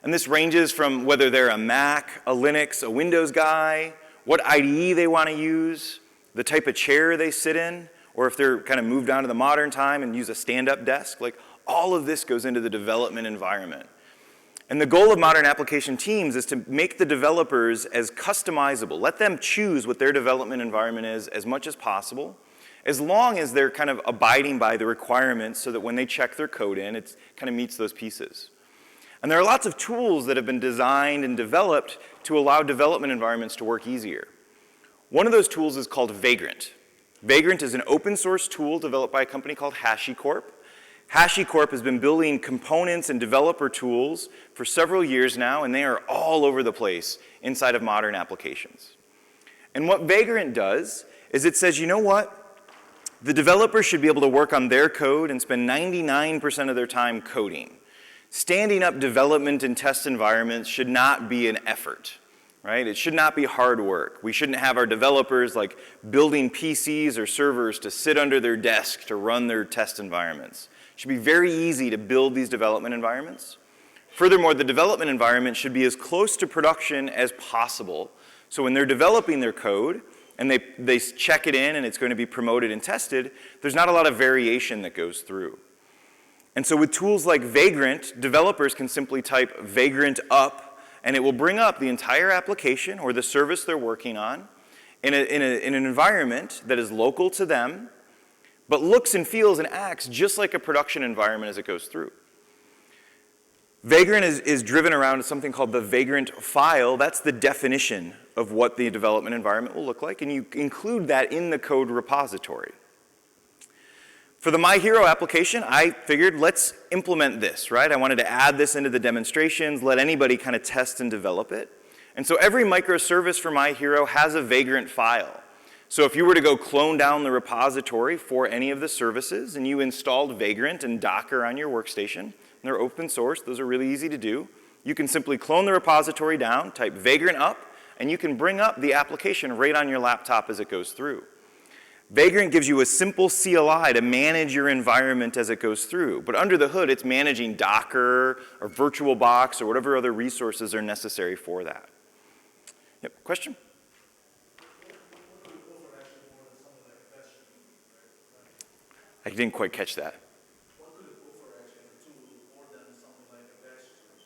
And this ranges from whether they're a Mac, a Linux, a Windows guy, what IDE they want to use, the type of chair they sit in, or if they're kind of moved on to the modern time and use a stand-up desk, like all of this goes into the development environment. And the goal of modern application teams is to make the developers as customizable. Let them choose what their development environment is as much as possible, as long as they're kind of abiding by the requirements so that when they check their code in, it kind of meets those pieces. And there are lots of tools that have been designed and developed to allow development environments to work easier. One of those tools is called Vagrant. Vagrant is an open source tool developed by a company called HashiCorp. HashiCorp has been building components and developer tools for several years now, and they are all over the place inside of modern applications. And what Vagrant does is it says, you know what? The developer should be able to work on their code and spend 99% of their time coding. Standing up development and test environments should not be an effort. Right? It should not be hard work. We shouldn't have our developers like building PCs or servers to sit under their desk to run their test environments. It should be very easy to build these development environments. Furthermore, the development environment should be as close to production as possible. So when they're developing their code and they check it in and it's going to be promoted and tested, there's not a lot of variation that goes through. And so with tools like Vagrant, developers can simply type Vagrant up, and it will bring up the entire application or the service they're working on in an environment that is local to them, but looks and feels and acts just like a production environment as it goes through. Vagrant is driven around something called the Vagrant file. That's the definition of what the development environment will look like, and you include that in the code repository. For the My Hero application, I figured let's implement this, right? I wanted to add this into the demonstrations, let anybody kind of test and develop it. And so every microservice for My Hero has a Vagrant file. So if you were to go clone down the repository for any of the services and you installed Vagrant and Docker on your workstation, and they're open source, those are really easy to do, you can simply clone the repository down, type Vagrant up, and you can bring up the application right on your laptop as it goes through. Vagrant gives you a simple CLI to manage your environment as it goes through, but under the hood, it's managing Docker or VirtualBox or whatever other resources are necessary for that. Yep, question? I didn't quite catch that. What could it offer actually in a tool more than something like a bash script?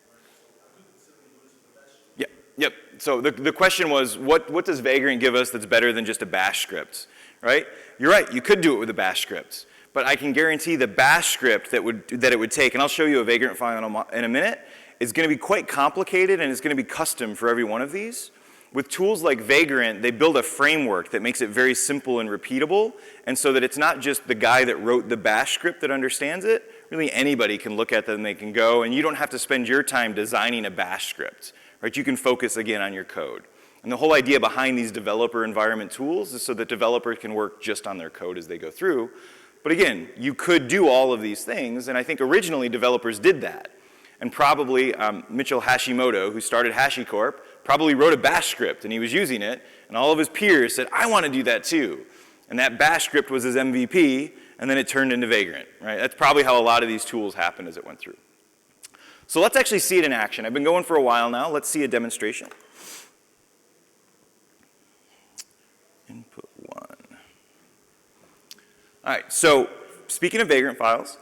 Right? So I could certainly do this with a bash script. Yep. So the question was, what does Vagrant give us that's better than just a bash script, right? You're right, you could do it with a bash script, but I can guarantee the bash script that it would take, and I'll show you a Vagrant file in a minute, is going to be quite complicated and it's going to be custom for every one of these. With tools like Vagrant, they build a framework that makes it very simple and repeatable, and so that it's not just the guy that wrote the bash script that understands it. Really anybody can look at them and they can go, and you don't have to spend your time designing a bash script, right? You can focus again on your code. And the whole idea behind these developer environment tools is so that developers can work just on their code as they go through. But again, you could do all of these things, and I think originally developers did that. And probably Mitchell Hashimoto, who started HashiCorp, probably wrote a bash script and he was using it, and all of his peers said, I want to do that too. And that bash script was his MVP, and then it turned into Vagrant, right? That's probably how a lot of these tools happened as it went through. So let's actually see it in action. I've been going for a while now. Let's see a demonstration. Input 1. All right, so speaking of Vagrant files,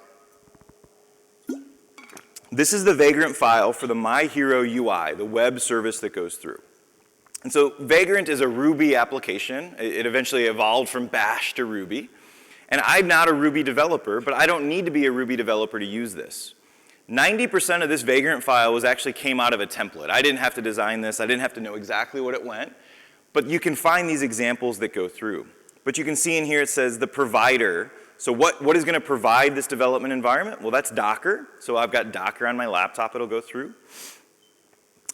this is the Vagrant file for the My Hero UI, the web service that goes through. And so Vagrant is a Ruby application. It eventually evolved from Bash to Ruby. And I'm not a Ruby developer, but I don't need to be a Ruby developer to use this. 90% of this Vagrant file actually came out of a template. I didn't have to design this. I didn't have to know exactly what it went. But you can find these examples that go through. But you can see in here it says the provider. So what is going to provide this development environment? Well, that's Docker. So I've got Docker on my laptop it'll go through.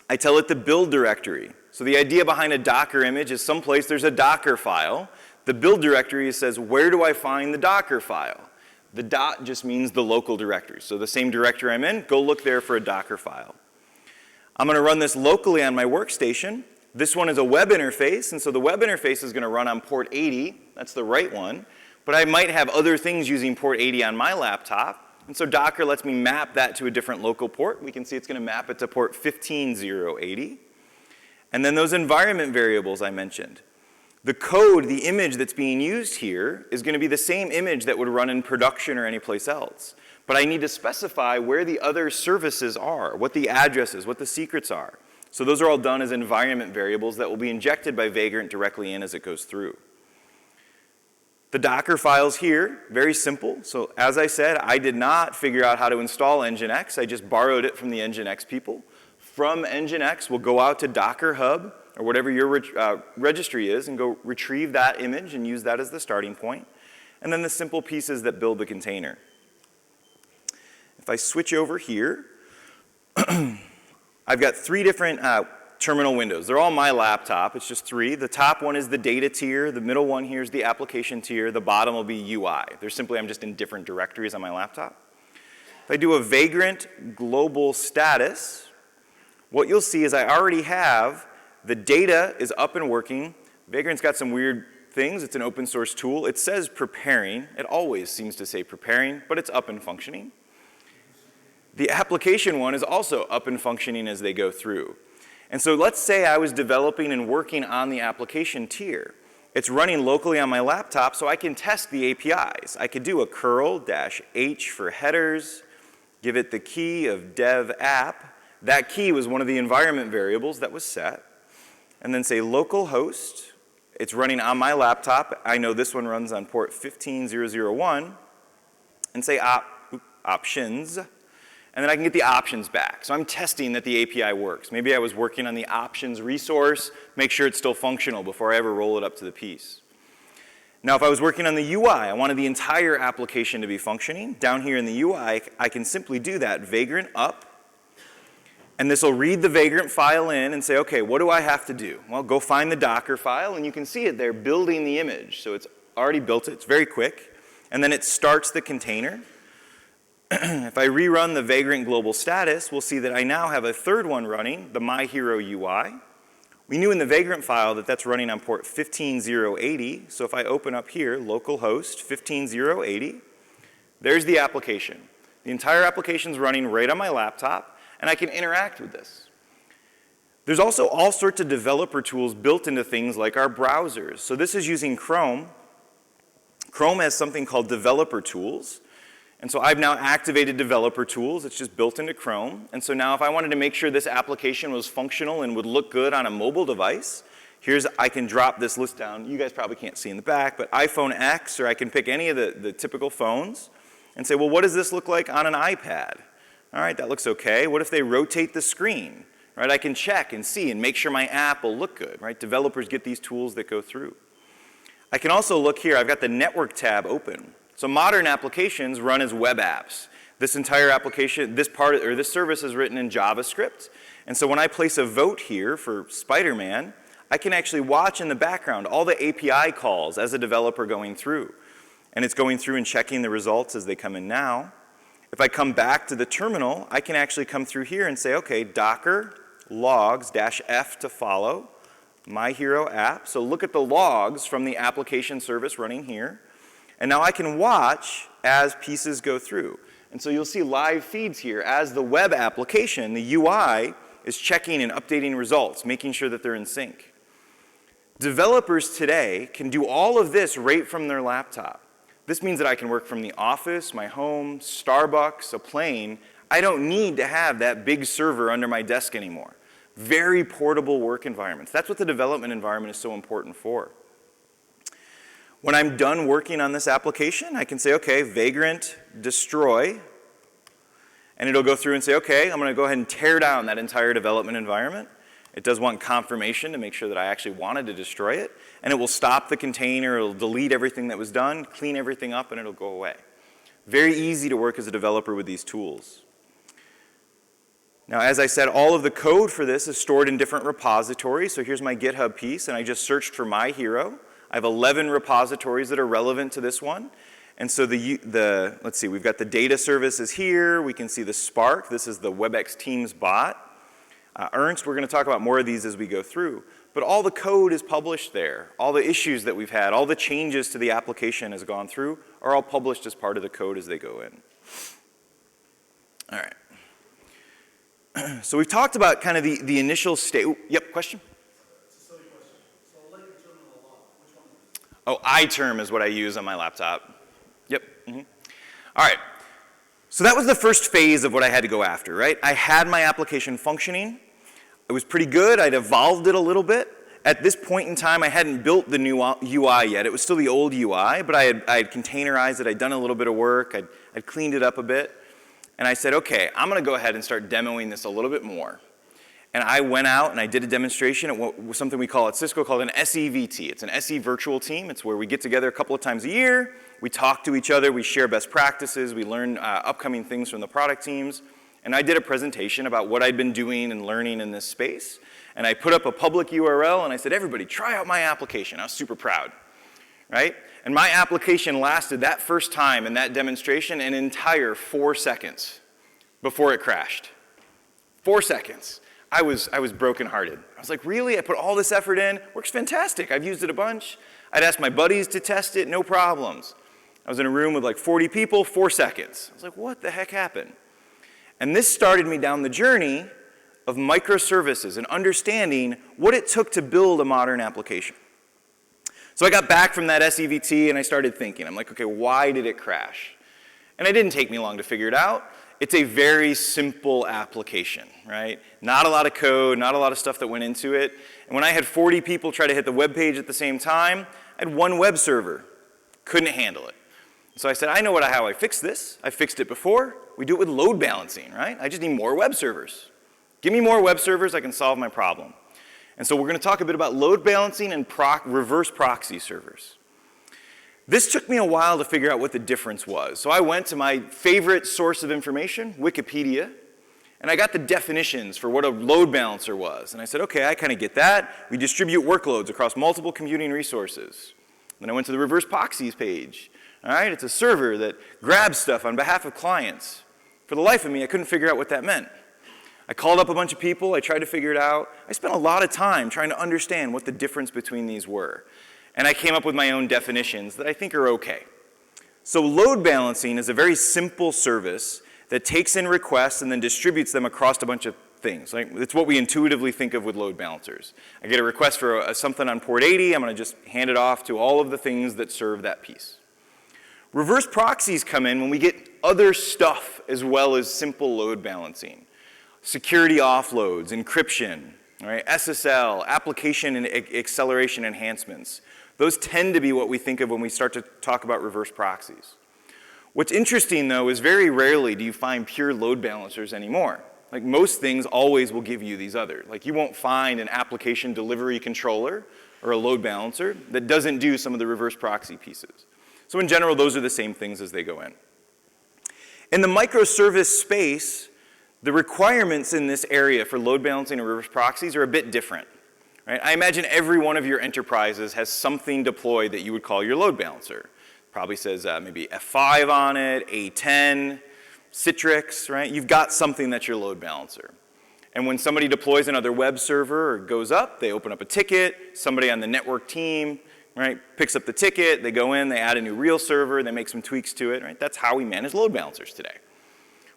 I tell it the build directory. So the idea behind a Docker image is someplace there's a Docker file. The build directory says, where do I find the Docker file? The dot just means the local directory. So the same directory I'm in, go look there for a Docker file. I'm going to run this locally on my workstation. This one is a web interface, and so the web interface is going to run on port 80. That's the right one. But I might have other things using port 80 on my laptop, and so Docker lets me map that to a different local port. We can see it's going to map it to port 15080. And then those environment variables I mentioned. The code, the image that's being used here is going to be the same image that would run in production or anyplace else. But I need to specify where the other services are, what the address is, what the secrets are. So those are all done as environment variables that will be injected by Vagrant directly in as it goes through. The Docker files here, very simple. So as I said, I did not figure out how to install Nginx. I just borrowed it from the Nginx people. From Nginx, we'll go out to Docker Hub, or whatever your registry is, and go retrieve that image and use that as the starting point. And then the simple pieces that build the container. If I switch over here, I've got 3 different terminal windows. They're all my laptop. It's just 3. The top one is the data tier. The middle one here is the application tier. The bottom will be UI. They're simply, I'm just in different directories on my laptop. If I do a Vagrant global status, what you'll see is I already have the data is up and working. Vagrant's got some weird things. It's an open source tool. It says preparing. It always seems to say preparing, but it's up and functioning. The application one is also up and functioning as they go through. And so let's say I was developing and working on the application tier. It's running locally on my laptop, so I can test the APIs. I could do a curl-h for headers, give it the key of dev app. That key was one of the environment variables that was set. And then say localhost. It's running on my laptop. I know this one runs on port 15001. And say options. And then I can get the options back. So I'm testing that the API works. Maybe I was working on the options resource, make sure it's still functional before I ever roll it up to the piece. Now, if I was working on the UI, I wanted the entire application to be functioning. Down here in the UI, I can simply do that, Vagrant up, And this will read the Vagrant file in and say, okay, what do I have to do? Well, go find the Docker file, and you can see it there building the image. So it's already built it. It's very quick. And then it starts the container. If I rerun the Vagrant global status, we'll see that I now have a third one running, the My Hero UI. We knew in the Vagrant file that that's running on port 15080. So if I open up here, localhost 15080, there's the application. The entire application is running right on my laptop, and I can interact with this. There's also all sorts of developer tools built into things like our browsers. So this is using Chrome. Chrome has something called developer tools. And so I've now activated developer tools. It's just built into Chrome. And so now if I wanted to make sure this application was functional and would look good on a mobile device, I can drop this list down. You guys probably can't see in the back, but iPhone X, or I can pick any of the typical phones and say, well, what does this look like on an iPad? All right, that looks okay. What if they rotate the screen? Right, I can check and see and make sure my app will look good. Right, developers get these tools that go through. I can also look here. I've got the network tab open. So modern applications run as web apps. This entire application, this service is written in JavaScript. And so when I place a vote here for Spider-Man, I can actually watch in the background all the API calls as a developer going through. And it's going through and checking the results as they come in now. If I come back to the terminal, I can actually come through here and say, okay, Docker logs -F to follow My Hero app. So look at the logs from the application service running here. And now I can watch as pieces go through. And so you'll see live feeds here as the web application, the UI, is checking and updating results, making sure that they're in sync. Developers today can do all of this right from their laptop. This means that I can work from the office, my home, Starbucks, a plane. I don't need to have that big server under my desk anymore. Very portable work environments. That's what the development environment is so important for. When I'm done working on this application, I can say, okay, Vagrant destroy, and it'll go through and say, okay, I'm going to go ahead and tear down that entire development environment. It does want confirmation to make sure that I actually wanted to destroy it, and it will stop the container, it'll delete everything that was done, clean everything up, and it'll go away. Very easy to work as a developer with these tools. Now, as I said, all of the code for this is stored in different repositories. So here's my GitHub piece, and I just searched for My Hero. I have 11 repositories that are relevant to this one. And so let's see, we've got the data services here. We can see the Spark. This is the WebEx Teams bot. Ernst, we're going to talk about more of these as we go through. But all the code is published there. All the issues that we've had, all the changes to the application has gone through, are all published as part of the code as they go in. All right. So we've talked about kind of the initial state. Yep, question? It's a silly question. So I'll let you terminal a lot. Which one is it? Oh, iTerm is what I use on my laptop. Yep. Mm-hmm. All right. So that was the first phase of what I had to go after, right? I had my application functioning. It was pretty good. I'd evolved it a little bit. At this point in time, I hadn't built the new UI yet. It was still the old UI, but I had containerized it. I'd done a little bit of work. I'd cleaned it up a bit. And I said, okay, I'm going to go ahead and start demoing this a little bit more. And I went out and I did a demonstration at something we call at Cisco called an SEVT. It's an SE virtual team. It's where we get together a couple of times a year. We talk to each other. We share best practices. We learn upcoming things from the product teams. And I did a presentation about what I'd been doing and learning in this space. And I put up a public URL and I said, everybody, try out my application. I was super proud, right? And my application lasted that first time in that demonstration an entire 4 seconds before it crashed. 4 seconds. I was brokenhearted. I was like, really? I put all this effort in? Works fantastic. I've used it a bunch. I'd asked my buddies to test it, no problems. I was in a room with like 40 people, 4 seconds. I was like, what the heck happened? And this started me down the journey of microservices and understanding what it took to build a modern application. So I got back from that SEVT and I started thinking. I'm like, okay, why did it crash? And it didn't take me long to figure it out. It's a very simple application, right? Not a lot of code, not a lot of stuff that went into it. And when I had 40 people try to hit the web page at the same time, I had one web server. Couldn't handle it. So I said, I know how I fix this. I fixed it before. We do it with load balancing, right? I just need more web servers. Give me more web servers, I can solve my problem. And so we're going to talk a bit about load balancing and reverse proxy servers. This took me a while to figure out what the difference was. So I went to my favorite source of information, Wikipedia, And I got the definitions for what a load balancer was. And I said, okay, I kind of get that. We distribute workloads across multiple computing resources. Then I went to the reverse proxies page. All right, it's a server that grabs stuff on behalf of clients. For the life of me, I couldn't figure out what that meant. I called up a bunch of people. I tried to figure it out. I spent a lot of time trying to understand what the difference between these were. And I came up with my own definitions that I think are okay. So load balancing is a very simple service that takes in requests and then distributes them across a bunch of things. Like, it's what we intuitively think of with load balancers. I get a request for something on port 80. I'm going to just hand it off to all of the things that serve that piece. Reverse proxies come in when we get other stuff as well as simple load balancing. Security offloads, encryption, right? SSL, application and acceleration enhancements. Those tend to be what we think of when we start to talk about reverse proxies. What's interesting, though, is very rarely do you find pure load balancers anymore. Like, most things always will give you these other. Like, you won't find an application delivery controller or a load balancer that doesn't do some of the reverse proxy pieces. So in general, those are the same things as they go in. In the microservice space, the requirements in this area for load balancing and reverse proxies are a bit different. Right? I imagine every one of your enterprises has something deployed that you would call your load balancer. Probably says maybe F5 on it, A10, Citrix, right? You've got something that's your load balancer. And when somebody deploys another web server or goes up, they open up a ticket, somebody on the network team, right, picks up the ticket, they go in, they add a new real server, they make some tweaks to it, right? That's how we manage load balancers today.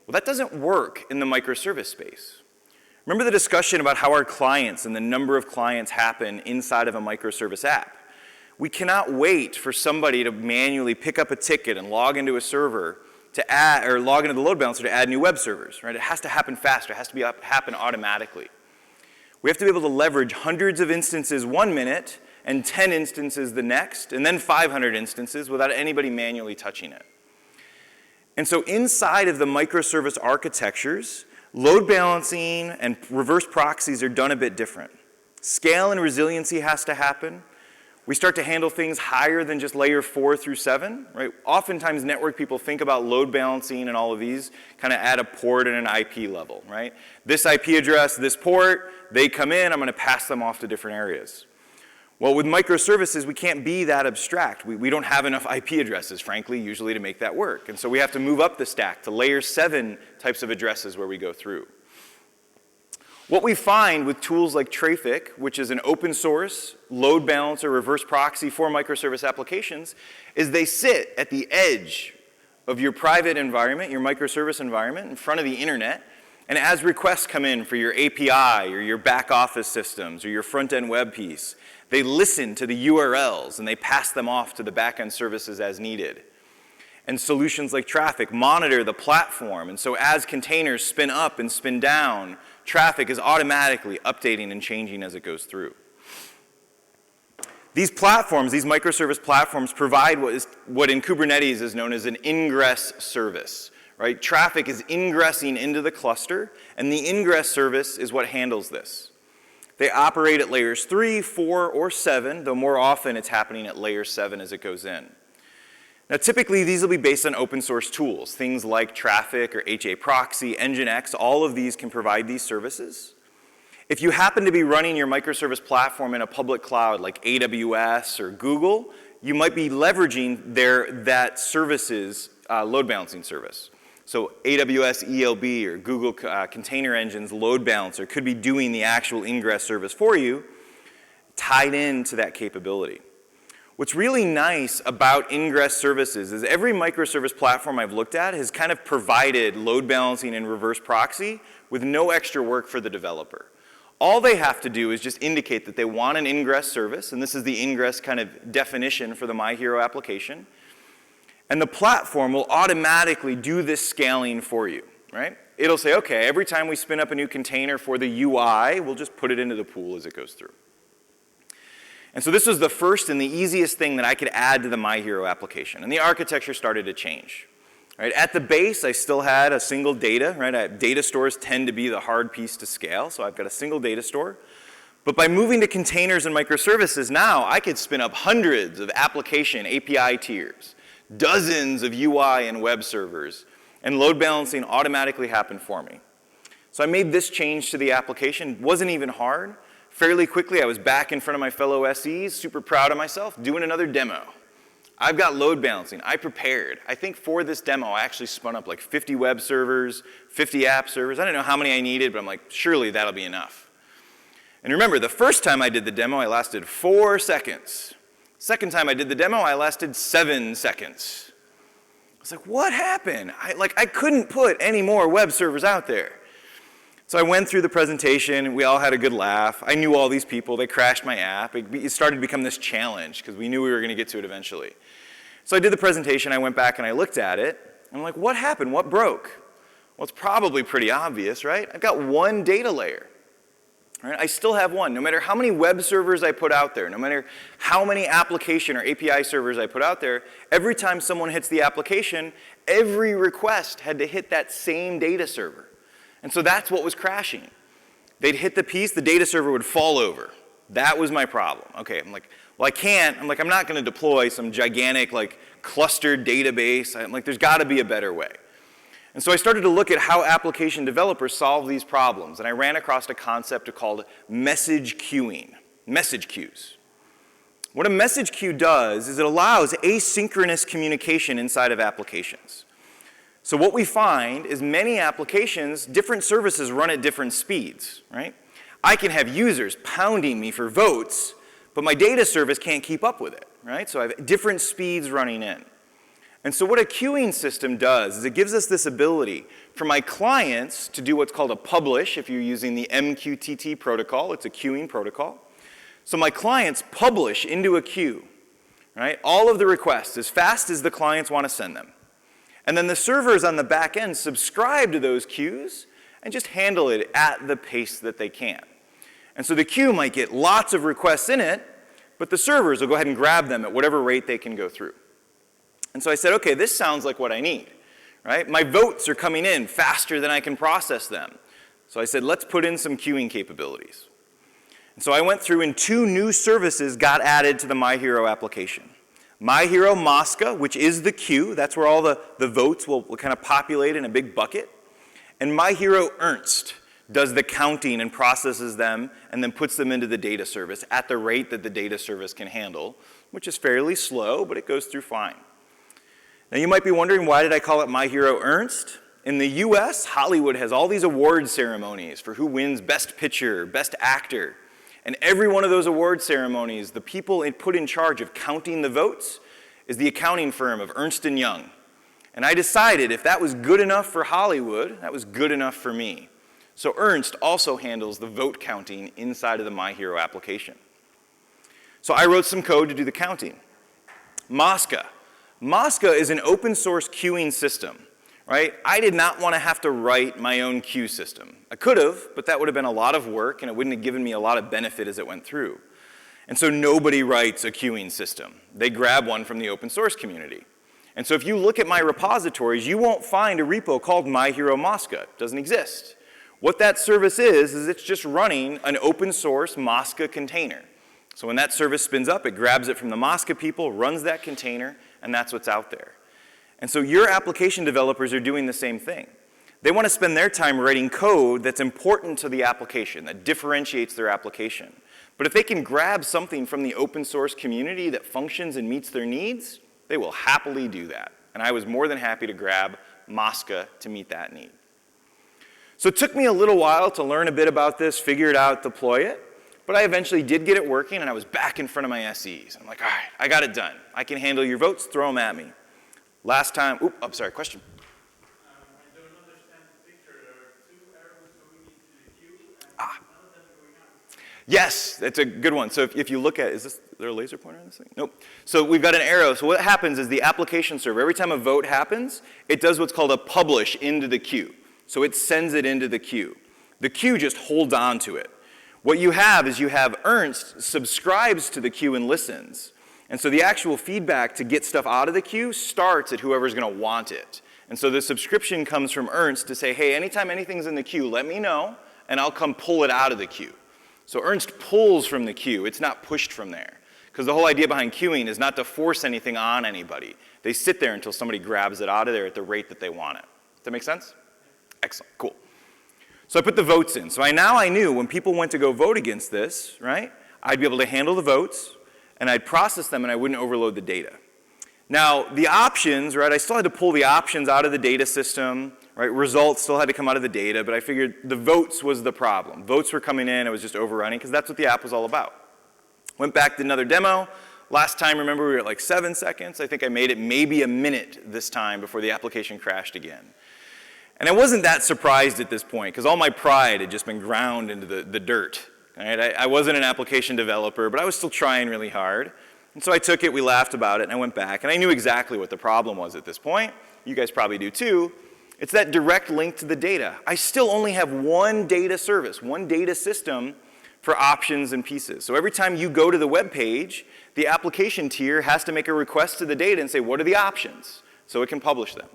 Well, that doesn't work in the microservice space. Remember the discussion about how our clients and the number of clients happen inside of a microservice app? We cannot wait for somebody to manually pick up a ticket and log into a server to add, or log into the load balancer to add new web servers, right? It has to happen faster. It has to happen automatically. We have to be able to leverage hundreds of instances 1 minute and 10 instances the next, and then 500 instances without anybody manually touching it. And so inside of the microservice architectures, load balancing and reverse proxies are done a bit different. Scale and resiliency has to happen. We start to handle things higher than just layer 4 through 7, right? Oftentimes network people think about load balancing and all of these kind of at a port and an IP level, right? This IP address, this port, they come in, I'm going to pass them off to different areas. Well, with microservices, we can't be that abstract. We don't have enough IP addresses, frankly, usually to make that work. And so we have to move up the stack to layer 7 types of addresses where we go through. What we find with tools like Trafic, which is an open source load balancer reverse proxy for microservice applications, is they sit at the edge of your private environment, your microservice environment, in front of the internet. And as requests come in for your API or your back office systems or your front-end web piece, they listen to the URLs and they pass them off to the back-end services as needed. And solutions like Trafic monitor the platform. And so as containers spin up and spin down, Trafic is automatically updating and changing as it goes through. These platforms, these microservice platforms, provide what in Kubernetes is known as an ingress service. Right? Traffic is ingressing into the cluster, and the ingress service is what handles this. They operate at layers 3, 4, or 7, though more often it's happening at layer 7 as it goes in. Now, typically, these will be based on open source tools, things like Trafic or HA Proxy, Nginx, all of these can provide these services. If you happen to be running your microservice platform in a public cloud like AWS or Google, you might be leveraging that service's load balancing service. So AWS ELB or Google Container Engine's load balancer could be doing the actual ingress service for you, tied into that capability. What's really nice about ingress services is every microservice platform I've looked at has kind of provided load balancing and reverse proxy with no extra work for the developer. All they have to do is just indicate that they want an ingress service, and this is the ingress kind of definition for the MyHero application. And the platform will automatically do this scaling for you, right? It'll say, okay, every time we spin up a new container for the UI, we'll just put it into the pool as it goes through. And so this was the first and the easiest thing that I could add to the MyHero application. And the architecture started to change. Right? At the base, I still had a single data. Right? Data stores tend to be the hard piece to scale, so I've got a single data store. But by moving to containers and microservices now, I could spin up hundreds of application API tiers, dozens of UI and web servers, and load balancing automatically happened for me. So I made this change to the application. It wasn't even hard. Fairly quickly, I was back in front of my fellow SEs, super proud of myself, doing another demo. I've got load balancing. I prepared. I think for this demo, I actually spun up like 50 web servers, 50 app servers. I don't know how many I needed, but I'm like, surely that'll be enough. And remember, the first time I did the demo, I lasted 4 seconds. Second time I did the demo, I lasted 7 seconds. I was like, what happened? I couldn't put any more web servers out there. So I went through the presentation. We all had a good laugh. I knew all these people. They crashed my app. It started to become this challenge because we knew we were going to get to it eventually. So I did the presentation. I went back and I looked at it. And I'm like, what happened? What broke? Well, it's probably pretty obvious, right? I've got one data layer. Right? I still have one. No matter how many web servers I put out there, no matter how many application or API servers I put out there, every time someone hits the application, every request had to hit that same data server. And so that's what was crashing. They'd hit the piece, the data server would fall over. That was my problem. Okay, I'm like, well, I'm not going to deploy some gigantic, clustered database. I'm like, there's got to be a better way. And so I started to look at how application developers solve these problems, and I ran across a concept called message queuing, message queues. What a message queue does is it allows asynchronous communication inside of applications. So what we find is many applications, different services run at different speeds, right? I can have users pounding me for votes, but my data service can't keep up with it, right? So I have different speeds running in. And so what a queuing system does is it gives us this ability for my clients to do what's called a publish if you're using the MQTT protocol. It's a queuing protocol. So my clients publish into a queue, right? All of the requests as fast as the clients want to send them. And then the servers on the back end subscribe to those queues and just handle it at the pace that they can. And so the queue might get lots of requests in it, but the servers will go ahead and grab them at whatever rate they can go through. And so I said, okay, this sounds like what I need, right? My votes are coming in faster than I can process them. So I said, let's put in some queuing capabilities. And so I went through and 2 new services got added to the MyHero application. MyHero Mosca, which is the queue, that's where all the votes will kind of populate in a big bucket. And MyHero Ernst does the counting and processes them and then puts them into the data service at the rate that the data service can handle, which is fairly slow, but it goes through fine. Now you might be wondering, why did I call it MyHero Ernst? In the US, Hollywood has all these award ceremonies for who wins Best Picture, Best Actor. And every one of those award ceremonies, the people put in charge of counting the votes is the accounting firm of Ernst & Young. And I decided if that was good enough for Hollywood, that was good enough for me. So Ernst also handles the vote counting inside of the MyHero application. So I wrote some code to do the counting. Mosca. Mosca is an open source queuing system, right? I did not want to have to write my own queue system. I could have, but that would have been a lot of work and it wouldn't have given me a lot of benefit as it went through. And so nobody writes a queuing system. They grab one from the open source community. And so if you look at my repositories, you won't find a repo called MyHero Mosca. It doesn't exist. What that service is it's just running an open source Mosca container. So when that service spins up, it grabs it from the Mosca people, runs that container, and that's what's out there. And so your application developers are doing the same thing. They want to spend their time writing code that's important to the application, that differentiates their application. But if they can grab something from the open source community that functions and meets their needs, they will happily do that. And I was more than happy to grab Mosca to meet that need. So it took me a little while to learn a bit about this, figure it out, deploy it. But I eventually did get it working, and I was back in front of my SEs. I'm like, all right, I got it done. I can handle your votes, throw them at me. Last time, I'm sorry, question? I don't understand the picture. There are 2 arrows going into the queue, and none of them going out. Yes, that's a good one. So if you look at, is there a laser pointer on this thing? Nope. So we've got an arrow. So what happens is the application server, every time a vote happens, it does what's called a publish into the queue. So it sends it into the queue. The queue just holds on to it. What you have is you have Ernst subscribes to the queue and listens. And so the actual feedback to get stuff out of the queue starts at whoever's going to want it. And so the subscription comes from Ernst to say, hey, anytime anything's in the queue, let me know, and I'll come pull it out of the queue. So Ernst pulls from the queue. It's not pushed from there. Because the whole idea behind queuing is not to force anything on anybody. They sit there until somebody grabs it out of there at the rate that they want it. Does that make sense? Excellent. Cool. So I put the votes in. So I knew when people went to go vote against this, right, I'd be able to handle the votes, and I'd process them, and I wouldn't overload the data. Now, the options, right, I still had to pull the options out of the data system, right, results still had to come out of the data, but I figured the votes was the problem. Votes were coming in, it was just overrunning, because that's what the app was all about. Went back to another demo. Last time, remember, we were at like 7 seconds. I think I made it maybe a minute this time before the application crashed again. And I wasn't that surprised at this point, because all my pride had just been ground into the dirt. Right? I wasn't an application developer, but I was still trying really hard. And so I took it, we laughed about it, and I went back. And I knew exactly what the problem was at this point. You guys probably do too. It's that direct link to the data. I still only have one data service, one data system for options and pieces. So every time you go to the web page, the application tier has to make a request to the data and say, what are the options? So it can publish them.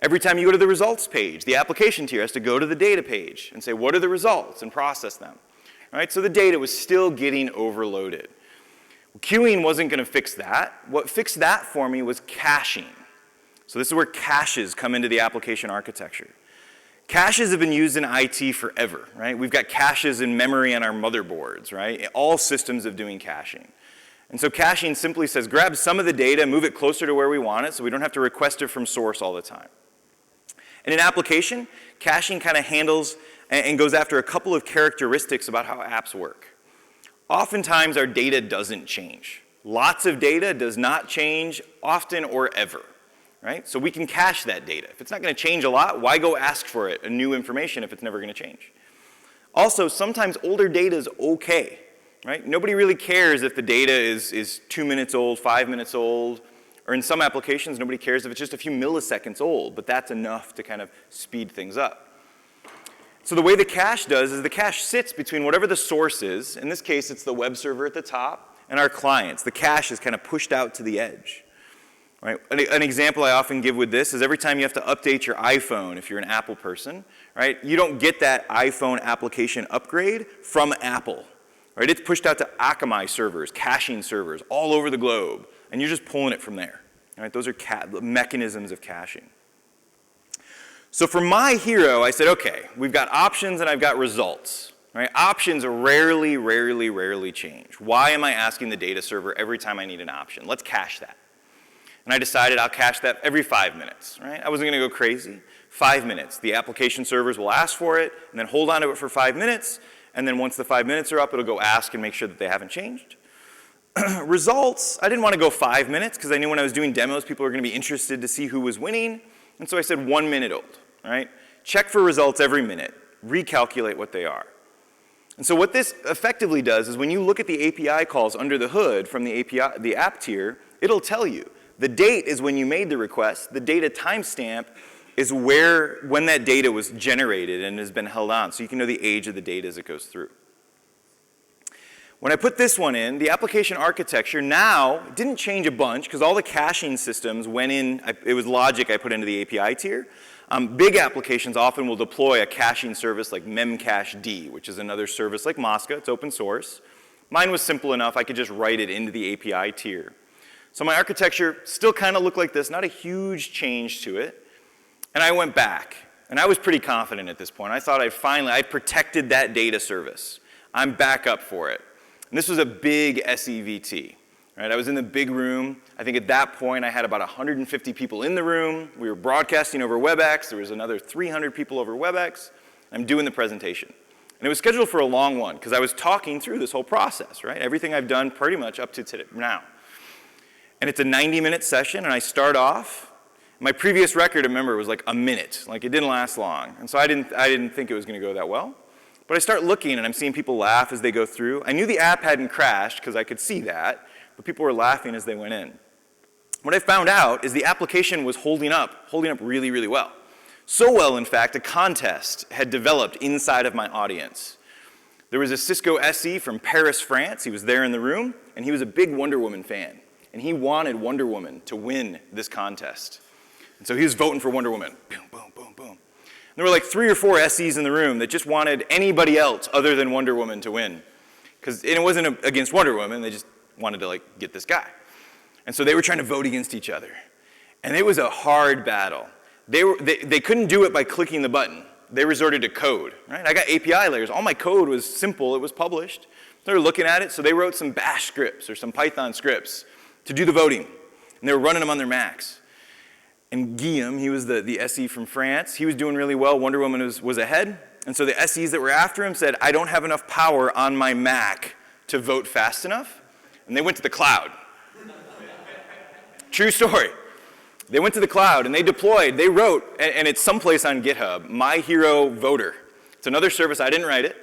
Every time you go to the results page, the application tier has to go to the data page and say, what are the results, and process them. Right? So the data was still getting overloaded. Queuing wasn't going to fix that. What fixed that for me was caching. So this is where caches come into the application architecture. Caches have been used in IT forever, right? We've got caches in memory on our motherboards, right? All systems of doing caching. And so caching simply says, grab some of the data, move it closer to where we want it, so we don't have to request it from source all the time. In an application, caching kind of handles and goes after a couple of characteristics about how apps work. Oftentimes, our data doesn't change. Lots of data does not change often or ever, right? So we can cache that data. If it's not going to change a lot, why go ask for it, a new information, if it's never going to change? Also, sometimes older data is okay, right? Nobody really cares if the data is 2 minutes old, 5 minutes old, or in some applications, nobody cares if it's just a few milliseconds old, but that's enough to kind of speed things up. So the way the cache does is the cache sits between whatever the source is. In this case, it's the web server at the top and our clients. The cache is kind of pushed out to the edge. Right? An example I often give with this is every time you have to update your iPhone, if you're an Apple person, right, you don't get that iPhone application upgrade from Apple. Right? It's pushed out to Akamai servers, caching servers all over the globe, and you're just pulling it from there. Right? Those are mechanisms of caching. So for my hero, I said, okay, we've got options and I've got results. Right? Options rarely change. Why am I asking the data server every time I need an option? Let's cache that. And I decided I'll cache that every 5 minutes. Right? I wasn't going to go crazy. 5 minutes. The application servers will ask for it and then hold on to it for 5 minutes. And then once the 5 minutes are up, it'll go ask and make sure that they haven't changed. Results, I didn't want to go 5 minutes because I knew when I was doing demos, people were going to be interested to see who was winning. And so I said 1 minute old, right? Check for results every minute. Recalculate what they are. And so what this effectively does is when you look at the API calls under the hood from the API, the app tier, it'll tell you. The date is when you made the request. The data timestamp is when that data was generated and has been held on. So you can know the age of the data as it goes through. When I put this one in, the application architecture now didn't change a bunch because all the caching systems went in, it was logic I put into the API tier. Big applications often will deploy a caching service like memcached, which is another service like Mosca, it's open source. Mine was simple enough, I could just write it into the API tier. So my architecture still kind of looked like this, not a huge change to it. And I went back, and I was pretty confident at this point. I thought I'd protected that data service. I'm back up for it. And this was a big SEVT. Right? I was in the big room. I think at that point I had about 150 people in the room. We were broadcasting over WebEx. There was another 300 people over WebEx. I'm doing the presentation. And it was scheduled for a long one because I was talking through this whole process, right? Everything I've done pretty much up to today, now. And it's a 90-minute session, and I start off. My previous record, remember, was like a minute. Like, it didn't last long. And so I didn't think it was going to go that well. But I start looking, and I'm seeing people laugh as they go through. I knew the app hadn't crashed because I could see that, but people were laughing as they went in. What I found out is the application was holding up really, really well. So well, in fact, a contest had developed inside of my audience. There was a Cisco SE from Paris, France. He was there in the room, and he was a big Wonder Woman fan. And he wanted Wonder Woman to win this contest. And so he was voting for Wonder Woman. Boom, boom, boom, boom. There were like 3 or 4 SEs in the room that just wanted anybody else other than Wonder Woman to win. And it wasn't against Wonder Woman, they just wanted to like get this guy. And so they were trying to vote against each other. And it was a hard battle. They couldn't do it by clicking the button. they resorted to code, right? I got API layers. All my code was simple. It was published. They were looking at it, so they wrote some bash scripts or some Python scripts to do the voting. And they were running them on their Macs. And Guillaume, he was the SE from France. He was doing really well. Wonder Woman was ahead. And so the SEs that were after him said, I don't have enough power on my Mac to vote fast enough. And they went to the cloud. True story. They went to the cloud and they deployed, they wrote, and it's someplace on GitHub, My Hero Voter. It's another service, I didn't write it.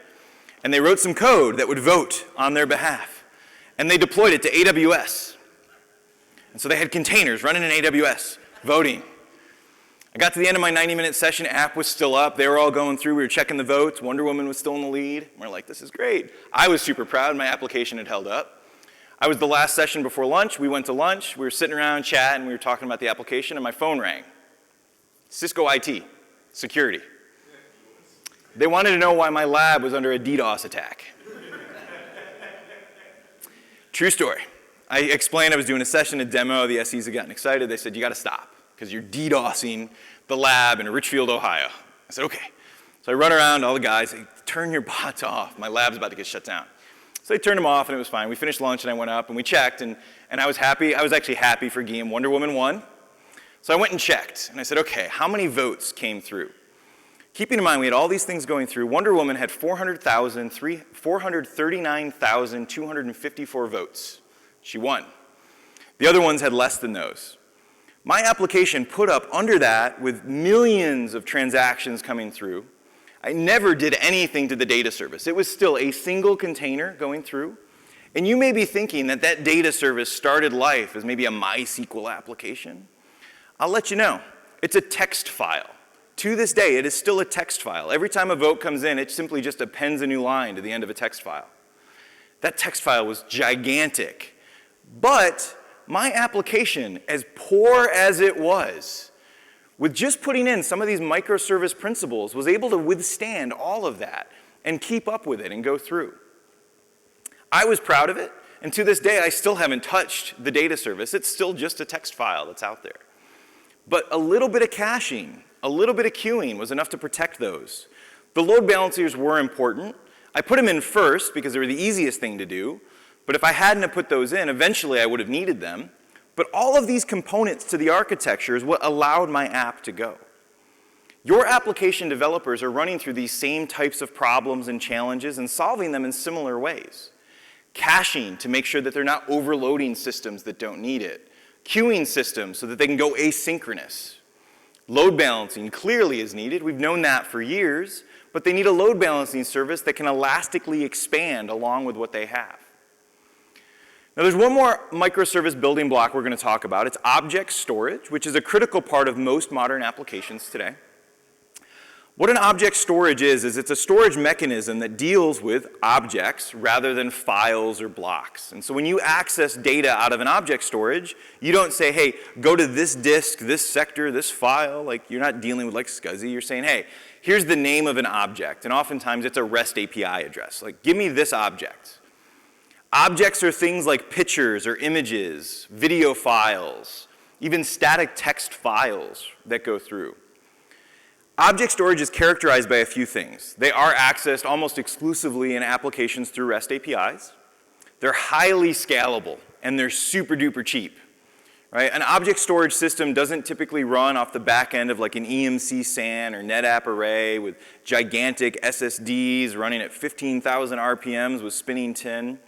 And they wrote some code that would vote on their behalf. And they deployed it to AWS. And so they had containers running in AWS, voting. I got to the end of my 90-minute session, app was still up, they were all going through, we were checking the votes, Wonder Woman was still in the lead. We're like, this is great. I was super proud, my application had held up. I was the last session before lunch. We went to lunch. We were sitting around chatting. We were talking about the application, and my phone rang. Cisco IT, security. They wanted to know why my lab was under a DDoS attack. True story. I explained I was doing a session, a demo. The SEs had gotten excited. They said, you got to stop because you're DDoSing the lab in Richfield, Ohio. I said, okay. So I run around, all the guys, say, turn your bots off. My lab's about to get shut down. So they turned them off, and it was fine. We finished lunch, and I went up, and we checked, and I was happy. I was actually happy for Guillaume. Wonder Woman won. So I went and checked, and I said, okay, how many votes came through? Keeping in mind, we had all these things going through. Wonder Woman had 439,254 votes. She won. The other ones had less than those. My application put up under that with millions of transactions coming through. I never did anything to the data service. It was still a single container going through. And you may be thinking that that data service started life as maybe a MySQL application. I'll let you know. It's a text file. To this day, it is still a text file. Every time a vote comes in, it simply just appends a new line to the end of a text file. That text file was gigantic. But my application, as poor as it was, with just putting in some of these microservice principles, was able to withstand all of that and keep up with it and go through. I was proud of it, and to this day, I still haven't touched the data service. It's still just a text file that's out there. But a little bit of caching, a little bit of queuing was enough to protect those. The load balancers were important. I put them in first because they were the easiest thing to do, but if I hadn't have put those in, eventually I would have needed them. But all of these components to the architecture is what allowed my app to go. Your application developers are running through these same types of problems and challenges and solving them in similar ways. Caching to make sure that they're not overloading systems that don't need it. Queuing systems so that they can go asynchronous. Load balancing clearly is needed. We've known that for years, but they need a load balancing service that can elastically expand along with what they have. Now there's one more microservice building block we're going to talk about. It's object storage, which is a critical part of most modern applications today. What an object storage is it's a storage mechanism that deals with objects rather than files or blocks. And so when you access data out of an object storage, you don't say, hey, go to this disk, this sector, this file. Like, you're not dealing with like SCSI. You're saying, hey, here's the name of an object. And oftentimes it's a REST API address. Like, give me this object. Objects are things like pictures or images, video files, even static text files that go through. Object storage is characterized by a few things. They are accessed almost exclusively in applications through REST APIs. They're highly scalable, and they're super duper cheap. Right? An object storage system doesn't typically run off the back end of like an EMC SAN or NetApp array with gigantic SSDs running at 15,000 RPMs with spinning tin.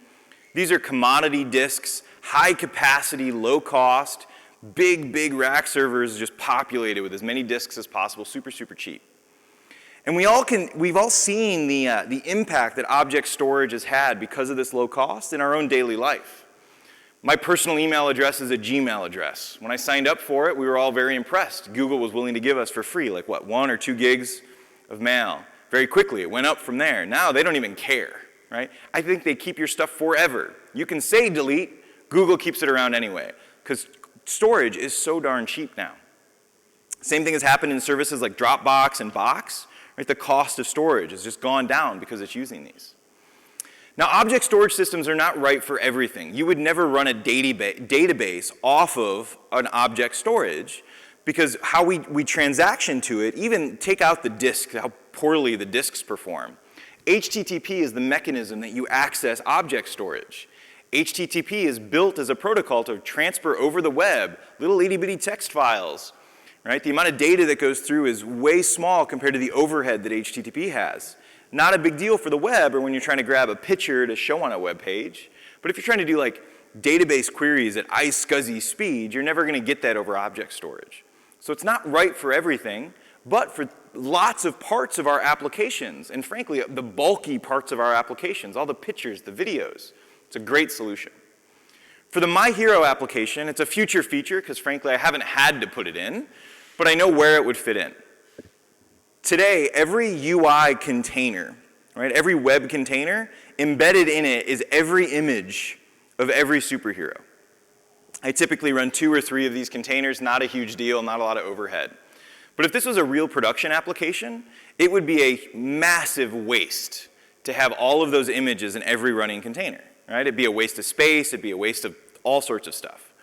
These are commodity disks, high capacity, low cost, big rack servers just populated with as many disks as possible, super cheap. And we've all seen the impact that object storage has had because of this low cost in our own daily life. My personal email address is a Gmail address. When I signed up for it, we were all very impressed. Google was willing to give us for free, like what, 1 or 2 gigs of mail. Very quickly, it went up from there. Now they don't even care. Right? I think they keep your stuff forever. You can say delete, Google keeps it around anyway, because storage is so darn cheap now. Same thing has happened in services like Dropbox and Box. Right? The cost of storage has just gone down because it's using these. Now, object storage systems are not right for everything. You would never run a database off of an object storage because how we transaction to it, even take out the disk, how poorly the disks perform. HTTP is the mechanism that you access object storage. HTTP is built as a protocol to transfer over the web little itty-bitty text files, right? The amount of data that goes through is way small compared to the overhead that HTTP has. Not a big deal for the web or when you're trying to grab a picture to show on a web page, but if you're trying to do like database queries at iSCSI speed, you're never going to get that over object storage. So it's not right for everything, but for lots of parts of our applications, and frankly, the bulky parts of our applications, all the pictures, the videos, it's a great solution. For the My Hero application, it's a future feature because frankly, I haven't had to put it in, but I know where it would fit in. Today, every UI container, right, every web container, embedded in it is every image of every superhero. I typically run 2 or 3 of these containers, not a huge deal, not a lot of overhead. But if this was a real production application, it would be a massive waste to have all of those images in every running container, right? It'd be a waste of space, it'd be a waste of all sorts of stuff.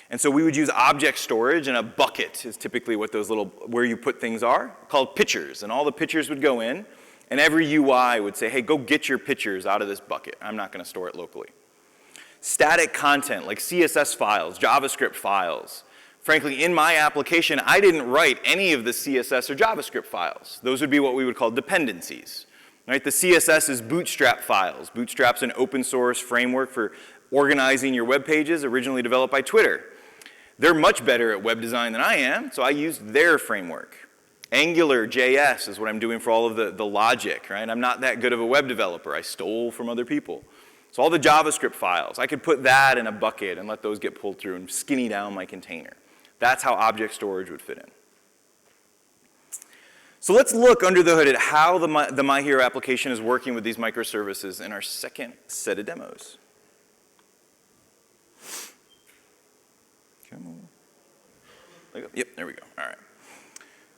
And so we would use object storage, and a bucket is typically what those little, where you put things are, called pictures. And all the pictures would go in, and every UI would say, hey, go get your pictures out of this bucket. I'm not going to store it locally. Static content like CSS files, JavaScript files. Frankly, in my application, I didn't write any of the CSS or JavaScript files. Those would be what we would call dependencies. Right? The CSS is Bootstrap files. Bootstrap's an open source framework for organizing your web pages, originally developed by Twitter. They're much better at web design than I am, so I used their framework. Angular.js is what I'm doing for all of the logic, right? I'm not that good of a web developer. I stole from other people. So all the JavaScript files, I could put that in a bucket and let those get pulled through and skinny down my container. That's how object storage would fit in. So let's look under the hood at how the My Hero application is working with these microservices in our second set of demos. Come on. Yep, there we go. All right.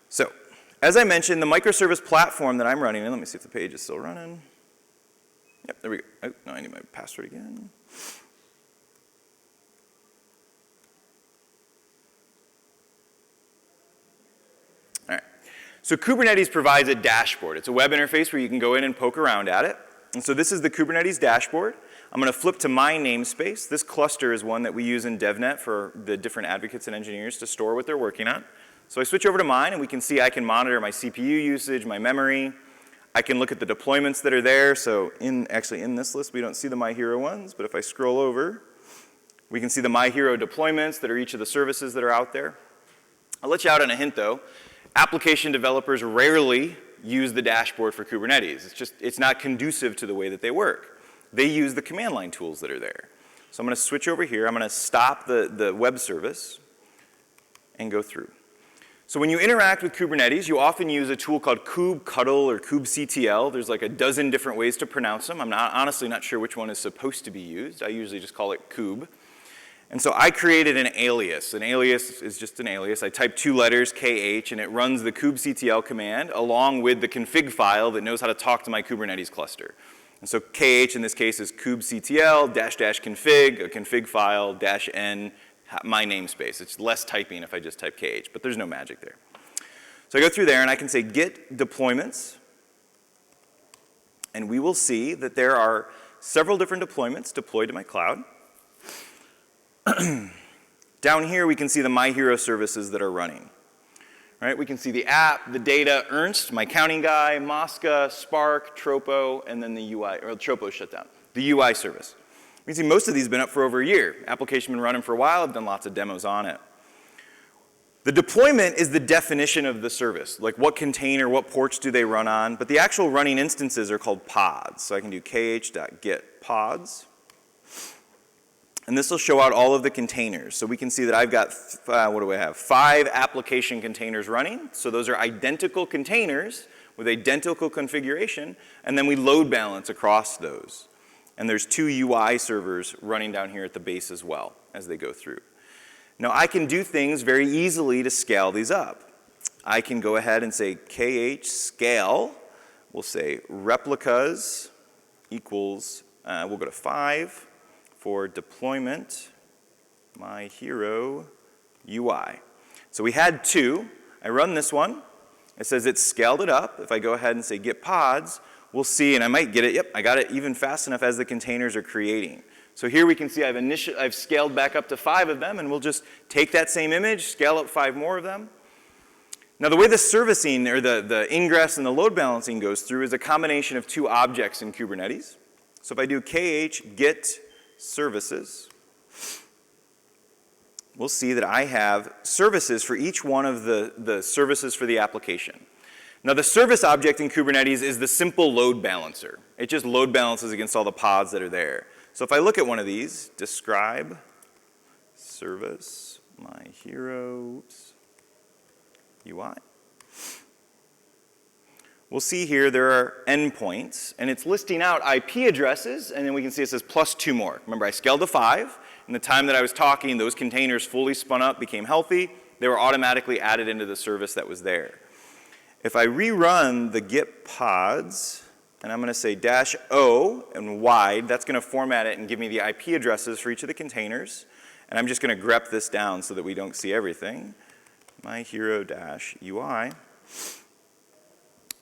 So, as I mentioned, the microservice platform that I'm running in, let me see if the page is still running. Yep, there we go. Oh, no, I need my password again. All right. So Kubernetes provides a dashboard. It's a web interface where you can go in and poke around at it. And so this is the Kubernetes dashboard. I'm going to flip to my namespace. This cluster is one that we use in DevNet for the different advocates and engineers to store what they're working on. So I switch over to mine, and we can see I can monitor my CPU usage, my memory. I can look at the deployments that are there. So actually in this list, we don't see the My Hero ones, but if I scroll over, we can see the My Hero deployments that are each of the services that are out there. I'll let you out on a hint, though. Application developers rarely use the dashboard for Kubernetes. It's not conducive to the way that they work. They use the command line tools that are there. So I'm going to switch over here. I'm going to stop the web service and go through. So when you interact with Kubernetes, you often use a tool called kubectl or kubectl. There's like a dozen different ways to pronounce them. I'm honestly not sure which one is supposed to be used. I usually just call it kube. And so I created an alias. An alias is just an alias. I type 2 letters, KH, and it runs the kubectl command along with the config file that knows how to talk to my Kubernetes cluster. And so KH in this case is kubectl --config, a config file, -n, my namespace. It's less typing if I just type KH, but there's no magic there. So I go through there and I can say git deployments, and we will see that there are several different deployments deployed to my cloud. Down here we can see the My Hero services that are running. Right? We can see the app, the data, Ernst, my counting guy, Mosca, Spark, Tropo, and then the UI, or Tropo shut down, the UI service. We can see most of these have been up for over a year. Application been running for a while. I've done lots of demos on it. The deployment is the definition of the service, like what container, what ports do they run on, but the actual running instances are called pods. So I can do kh.get pods. And this will show out all of the containers. So we can see that I've got, 5 application containers running. So those are identical containers with identical configuration, and then we load balance across those. And there's 2 UI servers running down here at the base as well as they go through. Now I can do things very easily to scale these up. I can go ahead and say kh scale. We'll say replicas equals, we'll go to 5. For deployment, My Hero UI. So we had 2. I run this one. It says it's scaled it up. If I go ahead and say get pods, we'll see, and I might get it. Yep, I got it even fast enough as the containers are creating. So here we can see I've scaled back up to 5 of them, and we'll just take that same image, scale up 5 more of them. Now the way the servicing, or the ingress and the load balancing goes through is a combination of 2 objects in Kubernetes. So if I do kh get services, we'll see that I have services for each one of the services for the application. Now the service object in Kubernetes is the simple load balancer. It just load balances against all the pods that are there. So if I look at one of these, describe service my hero UI. We'll see here there are endpoints, and it's listing out IP addresses, and then we can see it says plus 2 more. Remember, I scaled to 5. In the time that I was talking, those containers fully spun up, became healthy. They were automatically added into the service that was there. If I rerun the get pods, and I'm going to say -O and wide, that's going to format it and give me the IP addresses for each of the containers. And I'm just going to grep this down so that we don't see everything. My hero-UI.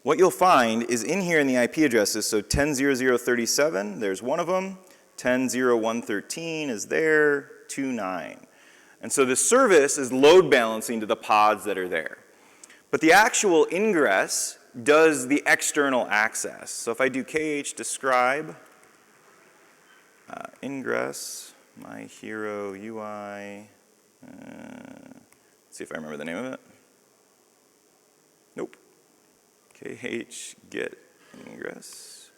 What you'll find is in here in the IP addresses, so 10.0.0.37, there's one of them. 10.0.1.13 is there, 2.9. And so the service is load balancing to the pods that are there. But the actual ingress does the external access. So if I do kh describe ingress, my hero UI, let's see if I remember the name of it. Nope. Kh get ingress.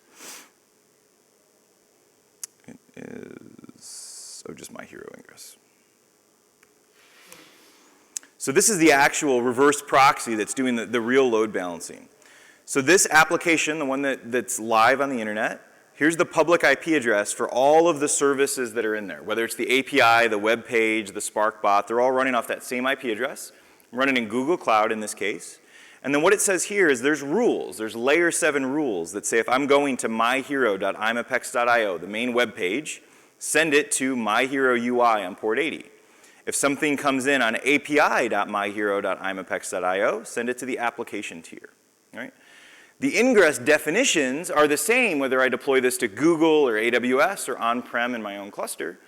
It is, just my hero ingress. So this is the actual reverse proxy that's doing the real load balancing. So this application, the one that's live on the internet, here's the public IP address for all of the services that are in there. Whether it's the API, the web page, the Spark bot, they're all running off that same IP address. I'm running in Google Cloud in this case. And then what it says here is there's rules. There's layer 7 rules that say if I'm going to myhero.imapex.io, the main web page, send it to myhero.ui on port 80. If something comes in on api.myhero.imapex.io, send it to the application tier. Right? The ingress definitions are the same whether I deploy this to Google or AWS or on-prem in my own cluster.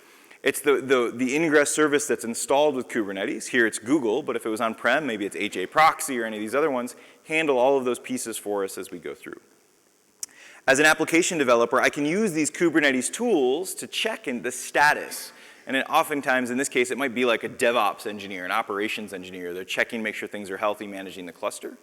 It's the ingress service that's installed with Kubernetes. Here it's Google, but if it was on-prem, maybe it's HA Proxy or any of these other ones, handle all of those pieces for us as we go through. As an application developer, I can use these Kubernetes tools to check in the status. And oftentimes, in this case, it might be like a DevOps engineer, an operations engineer. They're checking, make sure things are healthy, managing the cluster.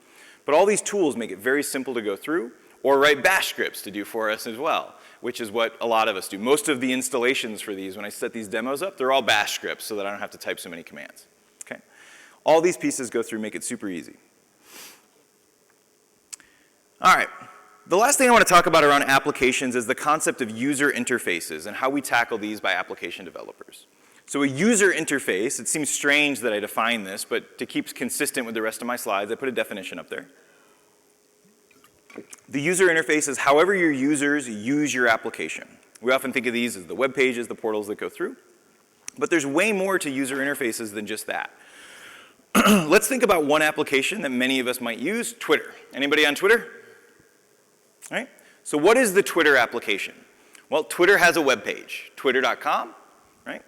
But all these tools make it very simple to go through, or write bash scripts to do for us as well, which is what a lot of us do. Most of the installations for these, when I set these demos up, they're all bash scripts so that I don't have to type so many commands. Okay? All these pieces go through, make it super easy. All right. The last thing I want to talk about around applications is the concept of user interfaces and how we tackle these by application developers. So a user interface, it seems strange that I define this, but to keep consistent with the rest of my slides, I put a definition up there. The user interface is however your users use your application. We often think of these as the web pages, the portals that go through. But there's way more to user interfaces than just that. Let's think about one application that many of us might use, Twitter. Anybody on Twitter? All right. So what is the Twitter application? Well, Twitter has a web page, twitter.com, right?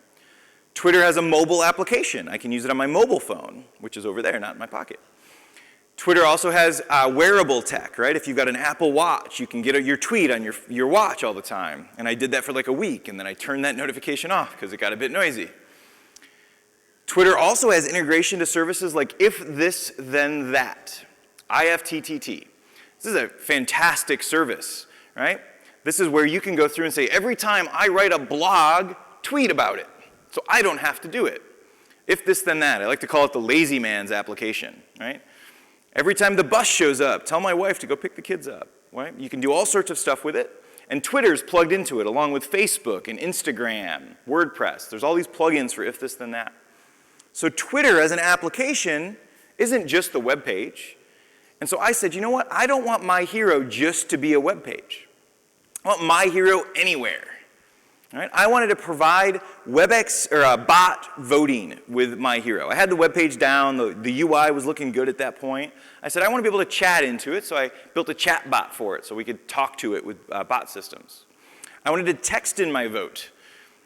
Twitter has a mobile application. I can use it on my mobile phone, which is over there, not in my pocket. Twitter also has wearable tech, right? If you've got an Apple Watch, you can get your tweet on your watch all the time. And I did that for like a week, and then I turned that notification off because it got a bit noisy. Twitter also has integration to services like if this, then that, IFTTT. This is a fantastic service, right? This is where you can go through and say, every time I write a blog, tweet about it. So I don't have to do it. If this, then that. I like to call it the lazy man's application, right? Every time the bus shows up, tell my wife to go pick the kids up, right? You can do all sorts of stuff with it. And Twitter's plugged into it, along with Facebook and Instagram, WordPress. There's all these plugins for if this, then that. So Twitter as an application isn't just the web page. And so I said, you know what? I don't want my hero just to be a web page. I want my hero anywhere. All right? I wanted to provide WebEx or bot voting with My Hero. I had the web page down. The UI was looking good at that point. I said I want to be able to chat into it, so I built a chat bot for it so we could talk to it with bot systems. I wanted to text in my vote.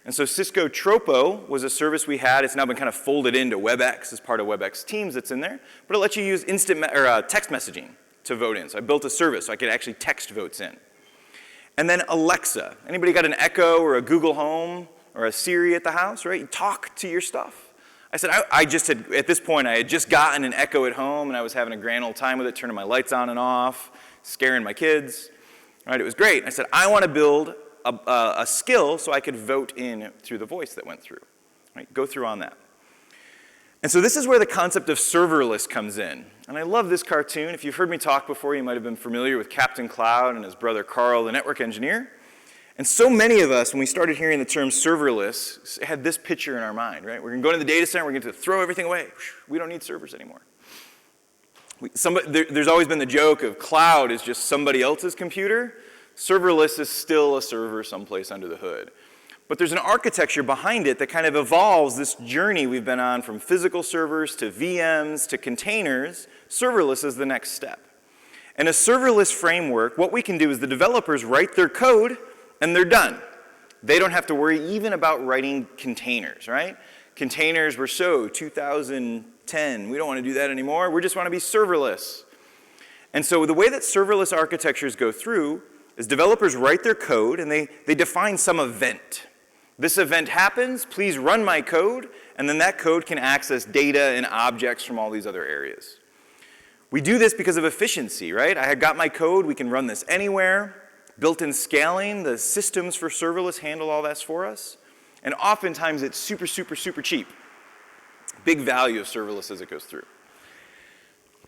And so Cisco Tropo was a service we had. It's now been kind of folded into WebEx as part of WebEx Teams that's in there. But it lets you use text messaging to vote in. So I built a service so I could actually text votes in. And then Alexa. Anybody got an Echo or a Google Home or a Siri at the house, right? You talk to your stuff. I said at this point, I had just gotten an Echo at home, and I was having a grand old time with it, turning my lights on and off, scaring my kids. Right? It was great. I said, I want to build a skill so I could vote in through the voice that went through. Right? Go through on that. And so this is where the concept of serverless comes in. And I love this cartoon. If you've heard me talk before, you might have been familiar with Captain Cloud and his brother Carl, the network engineer. And so many of us, when we started hearing the term serverless, had this picture in our mind, right? We're going to go to the data center, we're going to throw everything away. We don't need servers anymore. There's always been the joke of cloud is just somebody else's computer. Serverless is still a server someplace under the hood. But there's an architecture behind it that kind of evolves this journey we've been on from physical servers to VMs to containers. Serverless is the next step. In a serverless framework, what we can do is the developers write their code and they're done. They don't have to worry even about writing containers, right? Containers were 2010. We don't want to do that anymore. We just want to be serverless. And so the way that serverless architectures go through is developers write their code and they define some event. This event happens, please run my code, and then that code can access data and objects from all these other areas. We do this because of efficiency, right? I got my code, we can run this anywhere. Built-in scaling, the systems for serverless handle all that for us. And oftentimes it's super, super, super cheap. Big value of serverless as it goes through.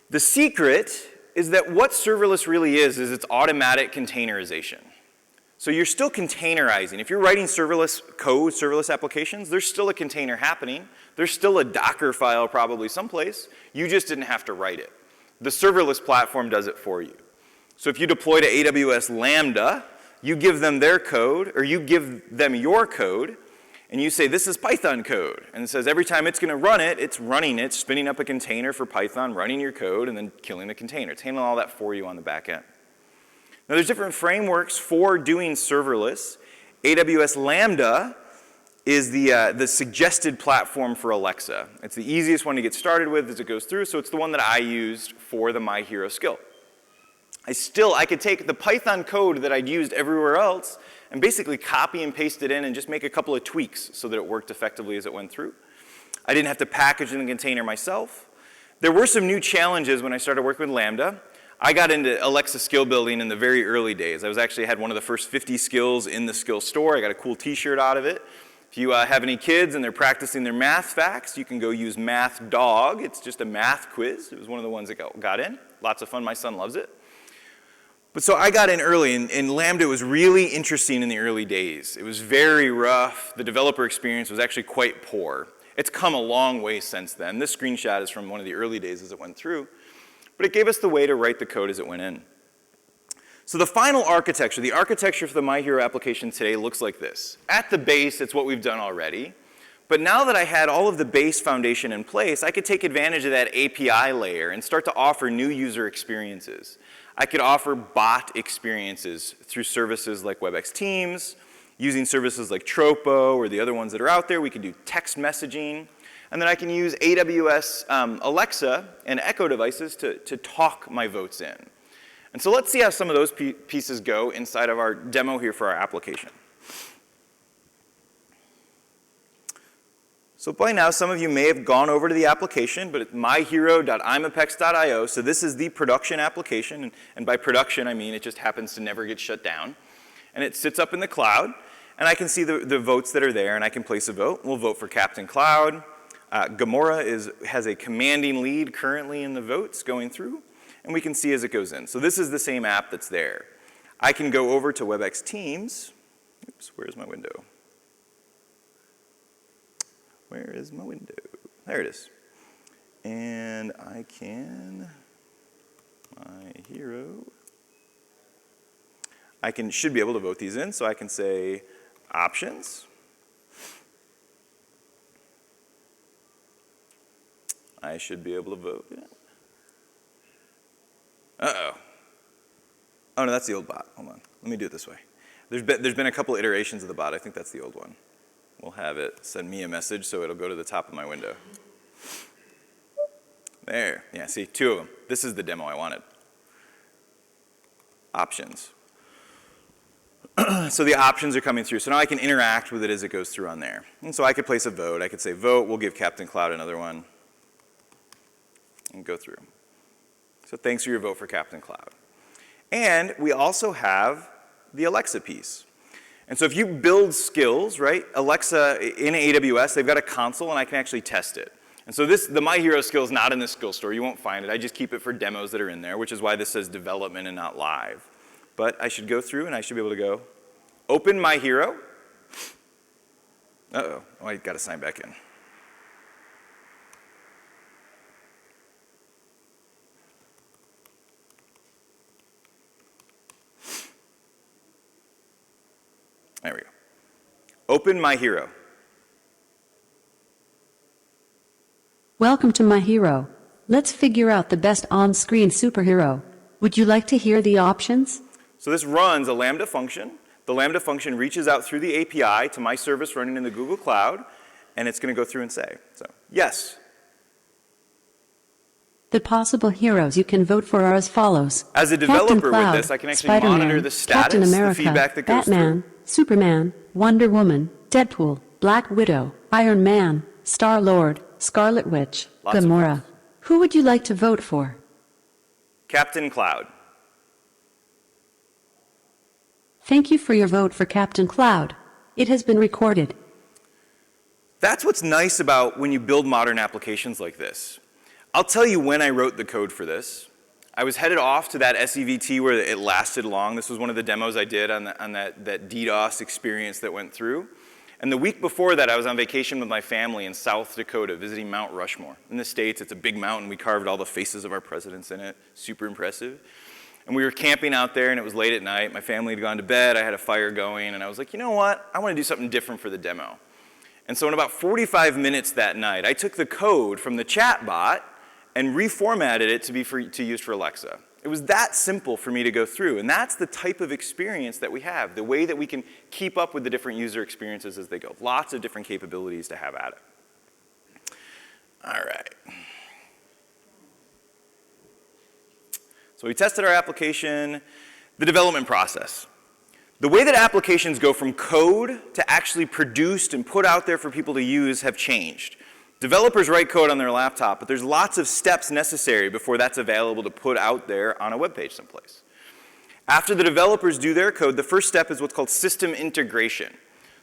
The secret is that what serverless really is it's automatic containerization. So you're still containerizing. If you're writing serverless code, serverless applications, there's still a container happening. There's still a Docker file probably someplace. You just didn't have to write it. The serverless platform does it for you. So if you deploy to AWS Lambda, you give them their code, or you give them your code, and you say, this is Python code. And it says every time it's going to run it, it's running it, spinning up a container for Python, running your code, and then killing the container. It's handling all that for you on the back end. Now there's different frameworks for doing serverless. AWS Lambda is the suggested platform for Alexa. It's the easiest one to get started with as it goes through, so it's the one that I used for the My Hero skill. I could take the Python code that I'd used everywhere else and basically copy and paste it in and just make a couple of tweaks so that it worked effectively as it went through. I didn't have to package in the container myself. There were some new challenges when I started working with Lambda. I got into Alexa skill building in the very early days. I had one of the first 50 skills in the skill store. I got a cool t-shirt out of it. If you have any kids and they're practicing their math facts, you can go use Math Dog. It's just a math quiz. It was one of the ones that got in. Lots of fun. My son loves it. But so I got in early, and Lambda was really interesting in the early days. It was very rough. The developer experience was actually quite poor. It's come a long way since then. This screenshot is from one of the early days as it went through. But it gave us the way to write the code as it went in. So the final architecture, the architecture for the My Hero application today looks like this. At the base, it's what we've done already. But now that I had all of the base foundation in place, I could take advantage of that API layer and start to offer new user experiences. I could offer bot experiences through services like WebEx Teams, using services like Tropo or the other ones that are out there. We can do text messaging. And then I can use AWS Alexa and Echo devices to talk my votes in. And so let's see how some of those pieces go inside of our demo here for our application. So by now, some of you may have gone over to the application, but it's myhero.imapex.io. So this is the production application. And by production, I mean it just happens to never get shut down. And it sits up in the cloud. And I can see the votes that are there, and I can place a vote. We'll vote for Captain Cloud. Gamora has a commanding lead currently in the votes going through. And we can see as it goes in. So this is the same app that's there. I can go over to WebEx Teams. Oops, where's my window? Where is my window? There it is. And I can, My Hero. Should be able to vote these in, so I can say, Options. I should be able to vote. Uh-oh. Oh, no, that's the old bot. Hold on. Let me do it this way. There's been a couple iterations of the bot. I think that's the old one. We'll have it send me a message so it'll go to the top of my window. There. Yeah, see, 2 of them. This is the demo I wanted. Options. So the options are coming through. So now I can interact with it as it goes through on there. And so I could place a vote. I could say vote. We'll give Captain Cloud another one. And go through. So thanks for your vote for Captain Cloud. And we also have the Alexa piece. And so if you build skills, right, Alexa in AWS, they've got a console and I can actually test it. And so the My Hero skill is not in the skill store. You won't find it. I just keep it for demos that are in there, which is why this says development and not live. But I should go through and I should be able to go, open My Hero. Uh-oh, oh, I got to sign back in. There we go. Open My Hero. Welcome to My Hero. Let's figure out the best on-screen superhero. Would you like to hear the options? So this runs a Lambda function. The Lambda function reaches out through the API to my service running in the Google Cloud, and it's going to go through and say, so, yes. The possible heroes you can vote for are as follows. As a Captain developer Cloud, with this, I can actually Spider-Man, monitor the status, Captain America, the feedback that goes Batman, through. Superman, Wonder Woman, Deadpool, Black Widow, Iron Man, Star-Lord, Scarlet Witch, Lots of Gamora. votes. Who would you like to vote for? Captain Cloud. Thank you for your vote for Captain Cloud. It has been recorded. That's what's nice about when you build modern applications like this. I'll tell you when I wrote the code for this. I was headed off to that SEVT where it lasted long. This was one of the demos I did on that DDoS experience that went through. And the week before that, I was on vacation with my family in South Dakota visiting Mount Rushmore. In the States, it's a big mountain. We carved all the faces of our presidents in it. Super impressive. And we were camping out there, and it was late at night. My family had gone to bed. I had a fire going. And I was like, you know what? I want to do something different for the demo. And so in about 45 minutes that night, I took the code from the chat bot and reformatted it to use for Alexa. It was that simple for me to go through, and that's the type of experience that we have, the way that we can keep up with the different user experiences as they go. Lots of different capabilities to have at it. All right. So we tested our application, the development process. The way that applications go from code to actually produced and put out there for people to use have changed. Developers write code on their laptop, but there's lots of steps necessary before that's available to put out there on a web page someplace. After the developers do their code, the first step is what's called system integration.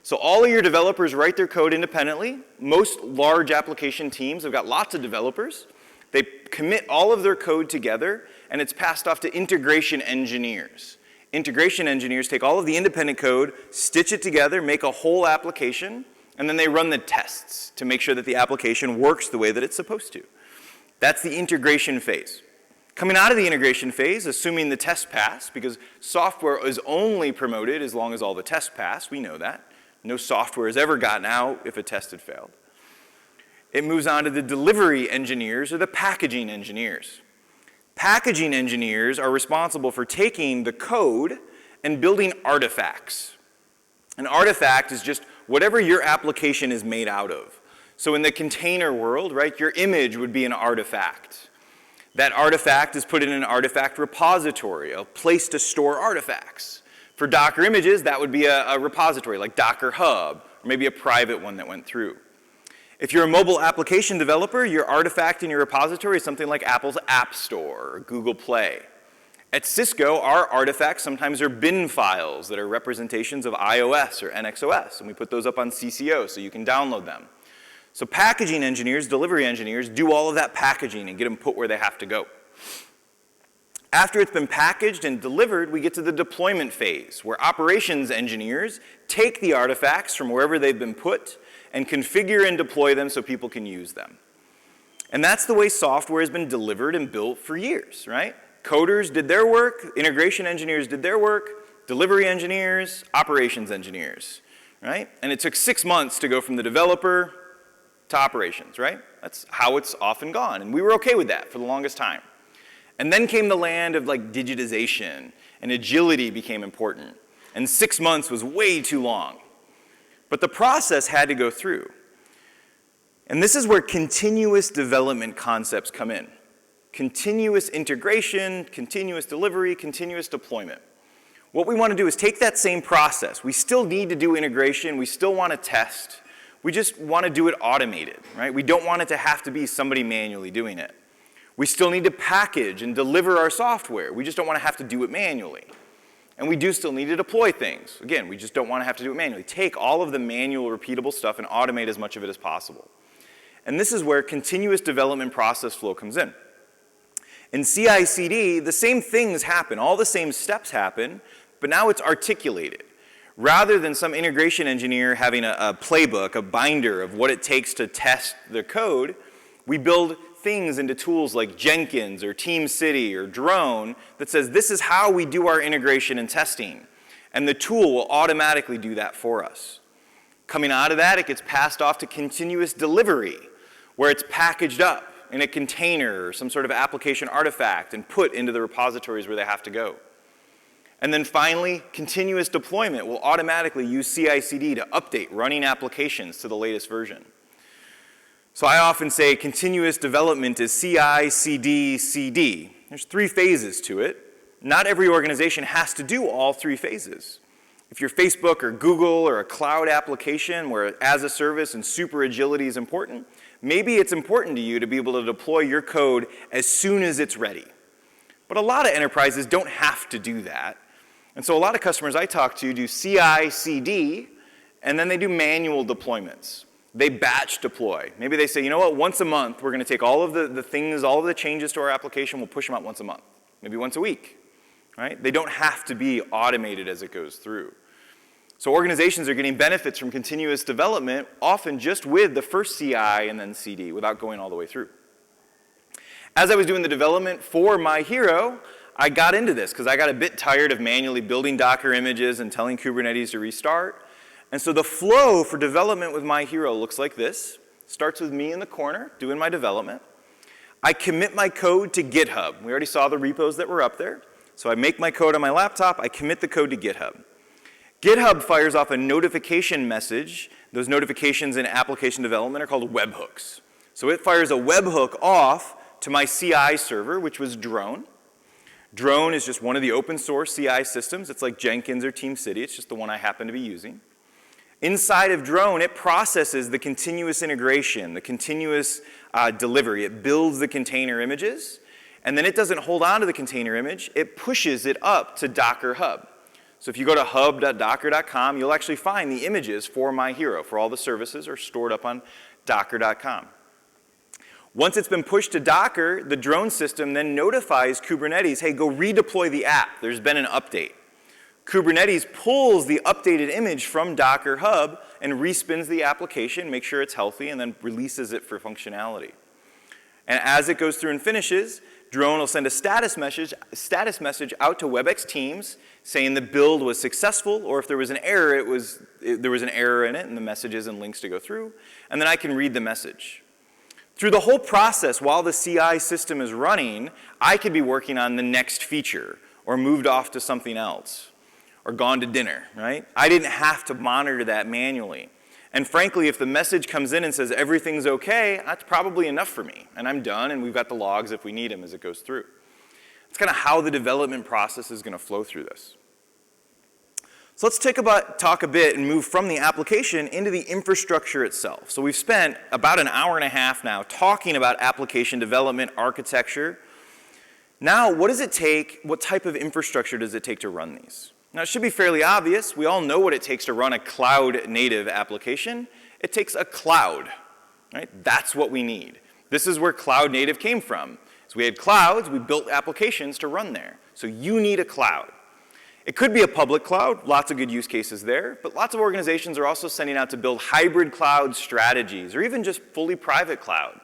So all of your developers write their code independently. Most large application teams have got lots of developers. They commit all of their code together, and it's passed off to integration engineers. Integration engineers take all of the independent code, stitch it together, make a whole application, and then they run the tests to make sure that the application works the way that it's supposed to. That's the integration phase. Coming out of the integration phase, assuming the tests pass, because software is only promoted as long as all the tests pass, we know that. No software has ever gotten out if a test had failed. It moves on to the delivery engineers or the packaging engineers. Packaging engineers are responsible for taking the code and building artifacts. An artifact is just whatever your application is made out of. So in the container world, right, your image would be an artifact. That artifact is put in an artifact repository, a place to store artifacts. For Docker images, that would be a repository like Docker Hub, or maybe a private one that went through. If you're a mobile application developer, your artifact in your repository is something like Apple's App Store or Google Play. At Cisco, our artifacts sometimes are bin files that are representations of iOS or NXOS, and we put those up on CCO so you can download them. So packaging engineers, delivery engineers, do all of that packaging and get them put where they have to go. After it's been packaged and delivered, we get to the deployment phase, where operations engineers take the artifacts from wherever they've been put and configure and deploy them so people can use them. And that's the way software has been delivered and built for years, right? Coders did their work, integration engineers did their work, delivery engineers, operations engineers, right? And it took 6 months to go from the developer to operations, right? That's how it's often gone. And we were okay with that for the longest time. And then came the land of like digitization, and agility became important. And 6 months was way too long. But the process had to go through. And this is where continuous development concepts come in. Continuous integration, continuous delivery, continuous deployment. What we want to do is take that same process. We still need to do integration. We still want to test. We just want to do it automated, right? We don't want it to have to be somebody manually doing it. We still need to package and deliver our software. We just don't want to have to do it manually. And we do still need to deploy things. Again, we just don't want to have to do it manually. Take all of the manual, repeatable stuff and automate as much of it as possible. And this is where continuous development process flow comes in. In CI/CD, the same things happen, all the same steps happen, but now it's articulated. Rather than some integration engineer having a playbook, a binder of what it takes to test the code, we build things into tools like Jenkins or TeamCity or Drone that says this is how we do our integration and testing. And the tool will automatically do that for us. Coming out of that, it gets passed off to continuous delivery, where it's packaged up in a container or some sort of application artifact and put into the repositories where they have to go. And then finally, continuous deployment will automatically use CI/CD to update running applications to the latest version. So I often say continuous development is CI, CD, CD. There's 3 phases to it. Not every organization has to do all 3 phases. If you're Facebook or Google or a cloud application where as a service and super agility is important, maybe it's important to you to be able to deploy your code as soon as it's ready. But a lot of enterprises don't have to do that. And so a lot of customers I talk to do CI, CD, and then they do manual deployments. They batch deploy. Maybe they say, you know what, once a month, we're going to take all of the things, all of the changes to our application, we'll push them out once a month, maybe once a week, right? They don't have to be automated as it goes through. So organizations are getting benefits from continuous development, often just with the first CI and then CD, without going all the way through. As I was doing the development for My Hero, I got into this because I got a bit tired of manually building Docker images and telling Kubernetes to restart. And so the flow for development with My Hero looks like this. Starts with me in the corner doing my development. I commit my code to GitHub. We already saw the repos that were up there. So I make my code on my laptop. I commit the code to GitHub. GitHub fires off a notification message. Those notifications in application development are called webhooks. So it fires a webhook off to my CI server, which was Drone. Drone is just one of the open source CI systems. It's like Jenkins or TeamCity. It's just the one I happen to be using. Inside of Drone, it processes the continuous integration, the continuous delivery. It builds the container images, and then it doesn't hold on to the container image. It pushes it up to Docker Hub. So if you go to hub.docker.com, you'll actually find the images for My Hero, for all the services are stored up on docker.com. Once it's been pushed to Docker, the Drone system then notifies Kubernetes, hey, go redeploy the app. There's been an update. Kubernetes pulls the updated image from Docker Hub and respins the application, makes sure it's healthy, and then releases it for functionality. And as it goes through and finishes, Drone will send a status message out to WebEx teams saying the build was successful, or if there was an error, there was an error in it, and the messages and links to go through, and then I can read the message. Through the whole process, while the CI system is running, I could be working on the next feature, or moved off to something else, or gone to dinner, right? I didn't have to monitor that manually. And frankly, if the message comes in and says everything's okay, that's probably enough for me. And I'm done, and we've got the logs if we need them as it goes through. It's kind of how the development process is going to flow through this. So let's talk a bit and move from the application into the infrastructure itself. So we've spent about an hour and a half now talking about application development, architecture. Now, what does it take? What type of infrastructure does it take to run these? Now, it should be fairly obvious. We all know what it takes to run a cloud-native application. It takes a cloud, right? That's what we need. This is where cloud-native came from. So we had clouds, we built applications to run there. So you need a cloud. It could be a public cloud, lots of good use cases there, but lots of organizations are also sending out to build hybrid cloud strategies, or even just fully private cloud.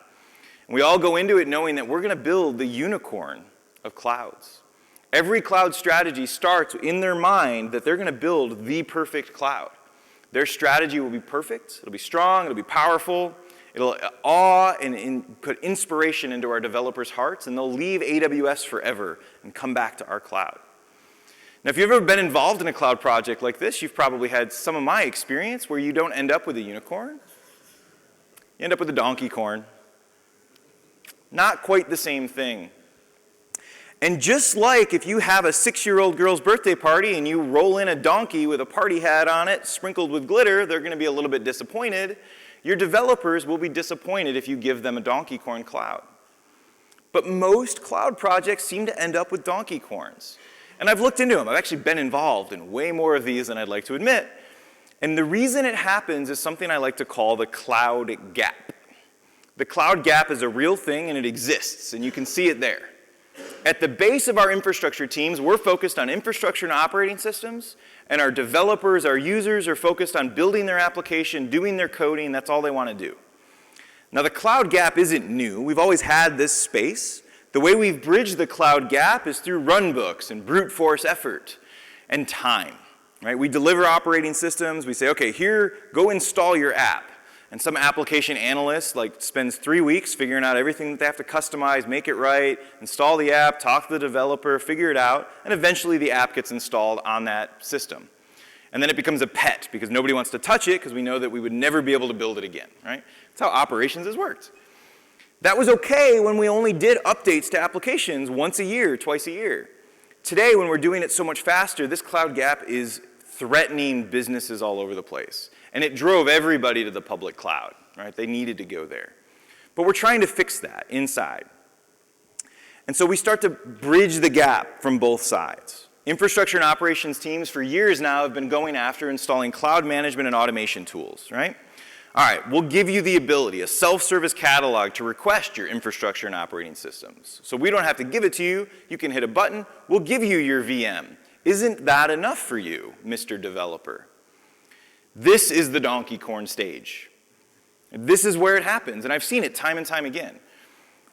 And we all go into it knowing that we're going to build the unicorn of clouds. Every cloud strategy starts in their mind that they're going to build the perfect cloud. Their strategy will be perfect, it'll be strong, it'll be powerful, it'll awe and put inspiration into our developers' hearts, and they'll leave AWS forever and come back to our cloud. Now, if you've ever been involved in a cloud project like this, you've probably had some of my experience where you don't end up with a unicorn. You end up with a donkey corn. Not quite the same thing. And just like if you have a 6-year-old girl's birthday party and you roll in a donkey with a party hat on it, sprinkled with glitter, they're going to be a little bit disappointed. Your developers will be disappointed if you give them a donkey corn cloud. But most cloud projects seem to end up with donkey corns. And I've looked into them. I've actually been involved in way more of these than I'd like to admit. And the reason it happens is something I like to call the cloud gap. The cloud gap is a real thing and it exists, and you can see it there. At the base of our infrastructure teams, we're focused on infrastructure and operating systems, and our developers, our users, are focused on building their application, doing their coding. That's all they want to do. Now, the cloud gap isn't new. We've always had this space. The way we've bridged the cloud gap is through runbooks and brute force effort and time. Right? We deliver operating systems. We say, okay, here, go install your app. And some application analyst spends 3 weeks figuring out everything that they have to customize, make it right, install the app, talk to the developer, figure it out, and eventually the app gets installed on that system. And then it becomes a pet because nobody wants to touch it because we know that we would never be able to build it again. Right? That's how operations has worked. That was okay when we only did updates to applications once a year, twice a year. Today, when we're doing it so much faster, this cloud gap is threatening businesses all over the place. And it drove everybody to the public cloud, right? They needed to go there. But we're trying to fix that inside. And so we start to bridge the gap from both sides. Infrastructure and operations teams for years now have been going after installing cloud management and automation tools, right? All right, we'll give you the ability, a self-service catalog to request your infrastructure and operating systems. So we don't have to give it to you. You can hit a button. We'll give you your VM. Isn't that enough for you, Mr. Developer? This is the donkey corn stage. This is where it happens, and I've seen it time and time again.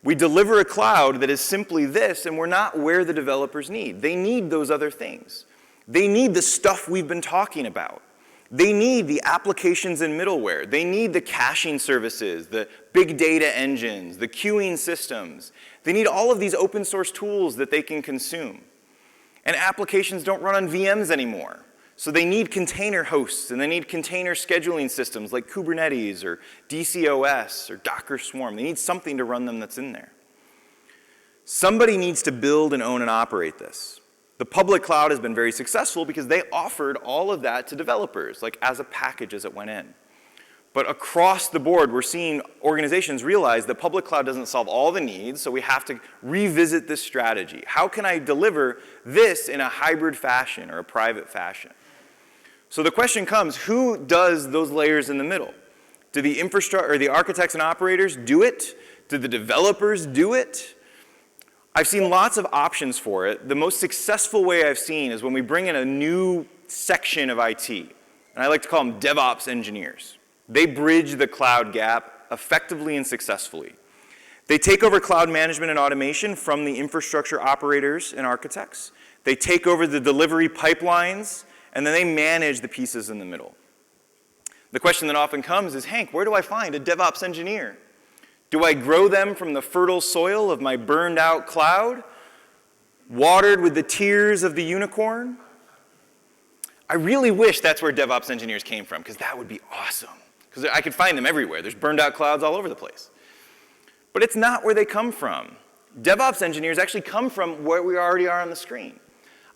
We deliver a cloud that is simply this, and we're not where the developers need. They need those other things. They need the stuff we've been talking about. They need the applications and middleware. They need the caching services, the big data engines, the queuing systems. They need all of these open source tools that they can consume. And applications don't run on VMs anymore. So they need container hosts, and they need container scheduling systems like Kubernetes or DCOS or Docker Swarm. They need something to run them that's in there. Somebody needs to build and own and operate this. The public cloud has been very successful because they offered all of that to developers, like as a package as it went in. But across the board, we're seeing organizations realize that public cloud doesn't solve all the needs, so we have to revisit this strategy. How can I deliver this in a hybrid fashion or a private fashion? So the question comes, who does those layers in the middle? Do the infrastructure or the architects and operators do it? Do the developers do it? I've seen lots of options for it. The most successful way I've seen is when we bring in a new section of IT, and I like to call them DevOps engineers. They bridge the cloud gap effectively and successfully. They take over cloud management and automation from the infrastructure operators and architects. They take over the delivery pipelines, and then they manage the pieces in the middle. The question that often comes is, Hank, where do I find a DevOps engineer? Do I grow them from the fertile soil of my burned out cloud, watered with the tears of the unicorn? I really wish that's where DevOps engineers came from, because that would be awesome. Because I could find them everywhere. There's burned out clouds all over the place. But it's not where they come from. DevOps engineers actually come from where we already are on the screen.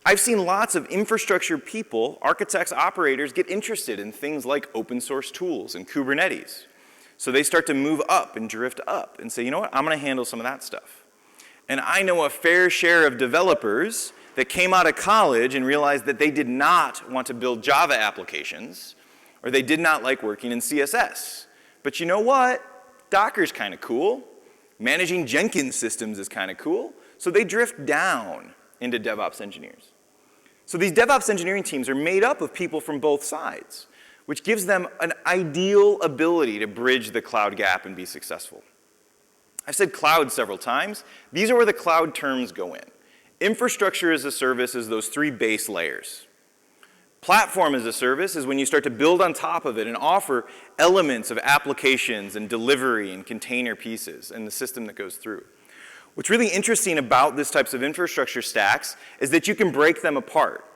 I've seen lots of infrastructure people, architects, operators, get interested in things like open source tools and Kubernetes. So they start to move up and drift up and say, you know what, I'm going to handle some of that stuff. And I know a fair share of developers that came out of college and realized that they did not want to build Java applications, or they did not like working in CSS. But you know what? Docker's kind of cool. Managing Jenkins systems is kind of cool. So they drift down into DevOps engineers. So these DevOps engineering teams are made up of people from both sides, which gives them an ideal ability to bridge the cloud gap and be successful. I've said cloud several times. These are where the cloud terms go in. Infrastructure as a service is those 3 base layers. Platform as a service is when you start to build on top of it and offer elements of applications and delivery and container pieces and the system that goes through. What's really interesting about this types of infrastructure stacks is that you can break them apart.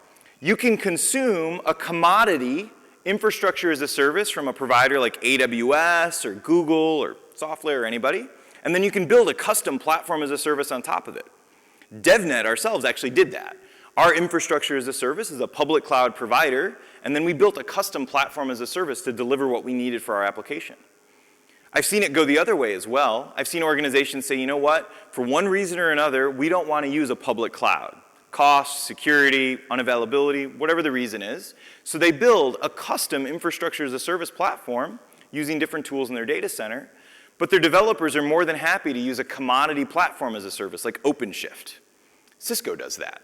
You can consume a commodity infrastructure as a service from a provider like AWS or Google or Software or anybody, and then you can build a custom platform as a service on top of it. DevNet ourselves actually did that. Our infrastructure as a service is a public cloud provider, and then we built a custom platform as a service to deliver what we needed for our application. I've seen it go the other way as well. I've seen organizations say, you know what, for one reason or another, we don't want to use a public cloud. Cost, security, unavailability, whatever the reason is. So they build a custom infrastructure as a service platform using different tools in their data center, but their developers are more than happy to use a commodity platform as a service like OpenShift. Cisco does that.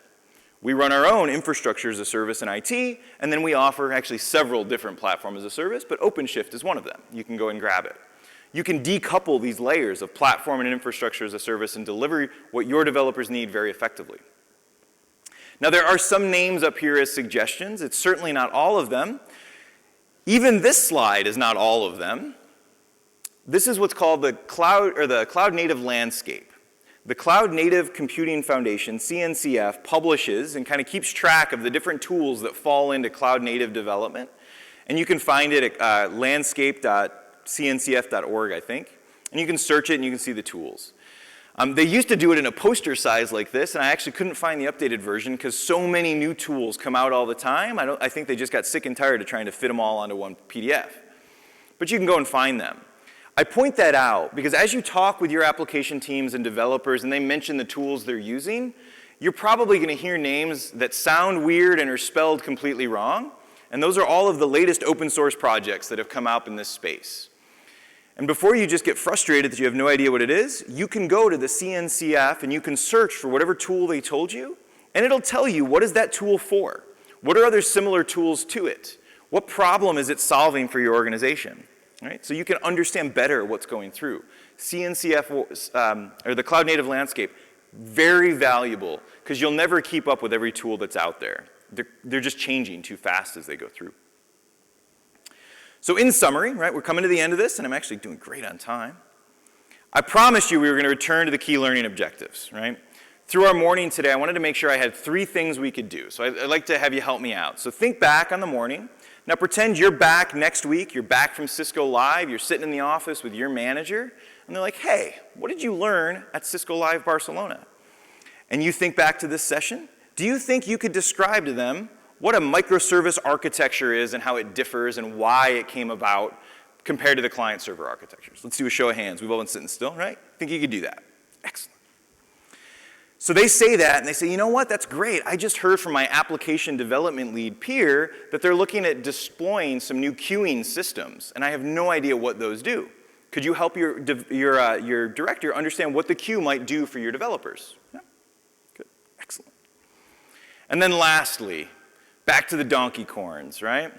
We run our own infrastructure as a service in IT, and then we offer actually several different platforms as a service, but OpenShift is one of them. You can go and grab it. You can decouple these layers of platform and infrastructure as a service and deliver what your developers need very effectively. Now, there are some names up here as suggestions. It's certainly not all of them. Even this slide is not all of them. This is what's called the cloud native landscape. The Cloud Native Computing Foundation, CNCF, publishes and kind of keeps track of the different tools that fall into cloud native development. And you can find it at landscape.cncf.org, I think. And you can search it and you can see the tools. They used to do it in a poster size like this, and I actually couldn't find the updated version because so many new tools come out all the time. I think they just got sick and tired of trying to fit them all onto one PDF. But you can go and find them. I point that out because as you talk with your application teams and developers and they mention the tools they're using, you're probably going to hear names that sound weird and are spelled completely wrong. And those are all of the latest open source projects that have come out in this space. And before you just get frustrated that you have no idea what it is, you can go to the CNCF and you can search for whatever tool they told you, and it'll tell you what is that tool for? What are other similar tools to it? What problem is it solving for your organization? Right? So you can understand better what's going through. CNCF, or the Cloud Native Landscape, very valuable because you'll never keep up with every tool that's out there. They're just changing too fast as they go through. So in summary, right, we're coming to the end of this, and I'm actually doing great on time. I promised you we were going to return to the key learning objectives, right? Through our morning today, I wanted to make sure I had 3 things we could do. So I'd like to have you help me out. So think back on the morning. Now pretend you're back next week. You're back from Cisco Live. You're sitting in the office with your manager, and they're like, hey, what did you learn at Cisco Live Barcelona? And you think back to this session. Do you think you could describe to them what a microservice architecture is and how it differs and why it came about compared to the client-server architectures? Let's do a show of hands. We've all been sitting still, right? Think you could do that. Excellent. So they say that, and they say, you know what, that's great. I just heard from my application development lead peer that they're looking at deploying some new queuing systems, and I have no idea what those do. Could you help your director understand what the queue might do for your developers? Yeah. Good. Excellent. And then lastly, back to the donkey corns, right?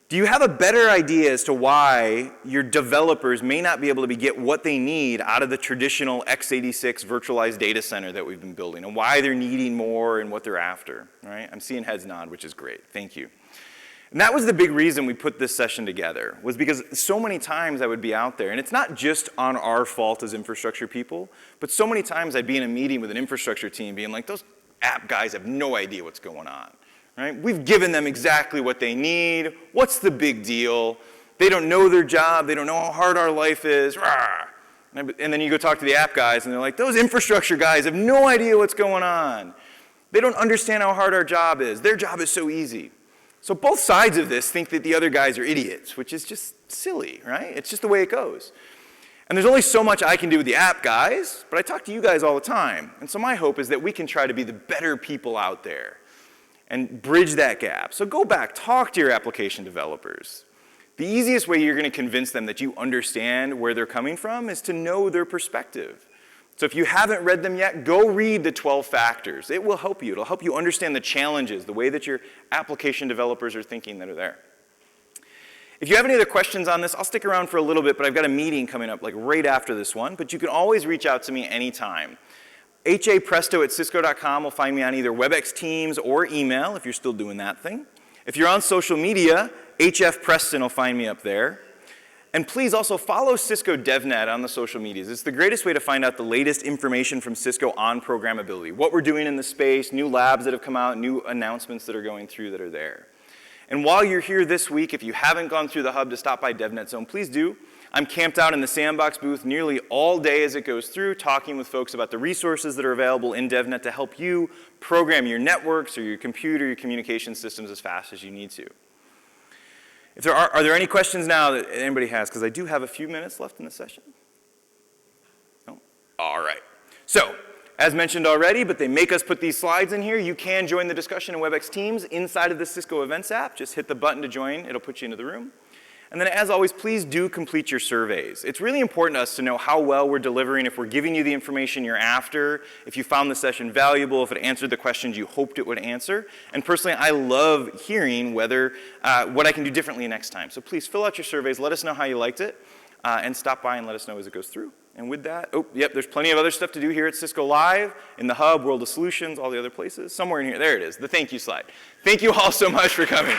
Do you have a better idea as to why your developers may not be able to get what they need out of the traditional x86 virtualized data center that we've been building and why they're needing more and what they're after, right? I'm seeing heads nod, which is great. Thank you. And that was the big reason we put this session together, was because so many times I would be out there, and it's not just on our fault as infrastructure people, but so many times I'd be in a meeting with an infrastructure team being like, those app guys have no idea what's going on. Right? We've given them exactly what they need. What's the big deal? They don't know their job. They don't know how hard our life is. Rawr. And then you go talk to the app guys, and they're like, those infrastructure guys have no idea what's going on. They don't understand how hard our job is. Their job is so easy. So both sides of this think that the other guys are idiots, which is just silly, right? It's just the way it goes. And there's only so much I can do with the app guys, but I talk to you guys all the time. And so my hope is that we can try to be the better people out there and bridge that gap. So go back, talk to your application developers. The easiest way you're going to convince them that you understand where they're coming from is to know their perspective. So if you haven't read them yet, go read the 12 factors. It will help you. It'll help you understand the challenges, the way that your application developers are thinking that are there. If you have any other questions on this, I'll stick around for a little bit, but I've got a meeting coming up like right after this one. But you can always reach out to me anytime. hapresto@cisco.com will find me on either WebEx Teams or email if you're still doing that thing. If you're on social media, HF Preston will find me up there. And please also follow Cisco DevNet on the social medias. It's the greatest way to find out the latest information from Cisco on programmability, what we're doing in the space, new labs that have come out, new announcements that are going through that are there. And while you're here this week, if you haven't gone through the hub to stop by DevNet Zone, please do. I'm camped out in the sandbox booth nearly all day as it goes through, talking with folks about the resources that are available in DevNet to help you program your networks or your computer, your communication systems as fast as you need to. If there are there any questions now that anybody has? Because I do have a few minutes left in the session. No? All right. So, as mentioned already, but they make us put these slides in here, you can join the discussion in WebEx Teams inside of the Cisco Events app. Just hit the button to join. It'll put you into the room. And then, as always, please do complete your surveys. It's really important to us to know how well we're delivering, if we're giving you the information you're after, if you found the session valuable, if it answered the questions you hoped it would answer. And personally, I love hearing what I can do differently next time. So please fill out your surveys, let us know how you liked it, and stop by and let us know as it goes through. And with that, there's plenty of other stuff to do here at Cisco Live, in the Hub, World of Solutions, all the other places. Somewhere in here, there it is, the thank you slide. Thank you all so much for coming.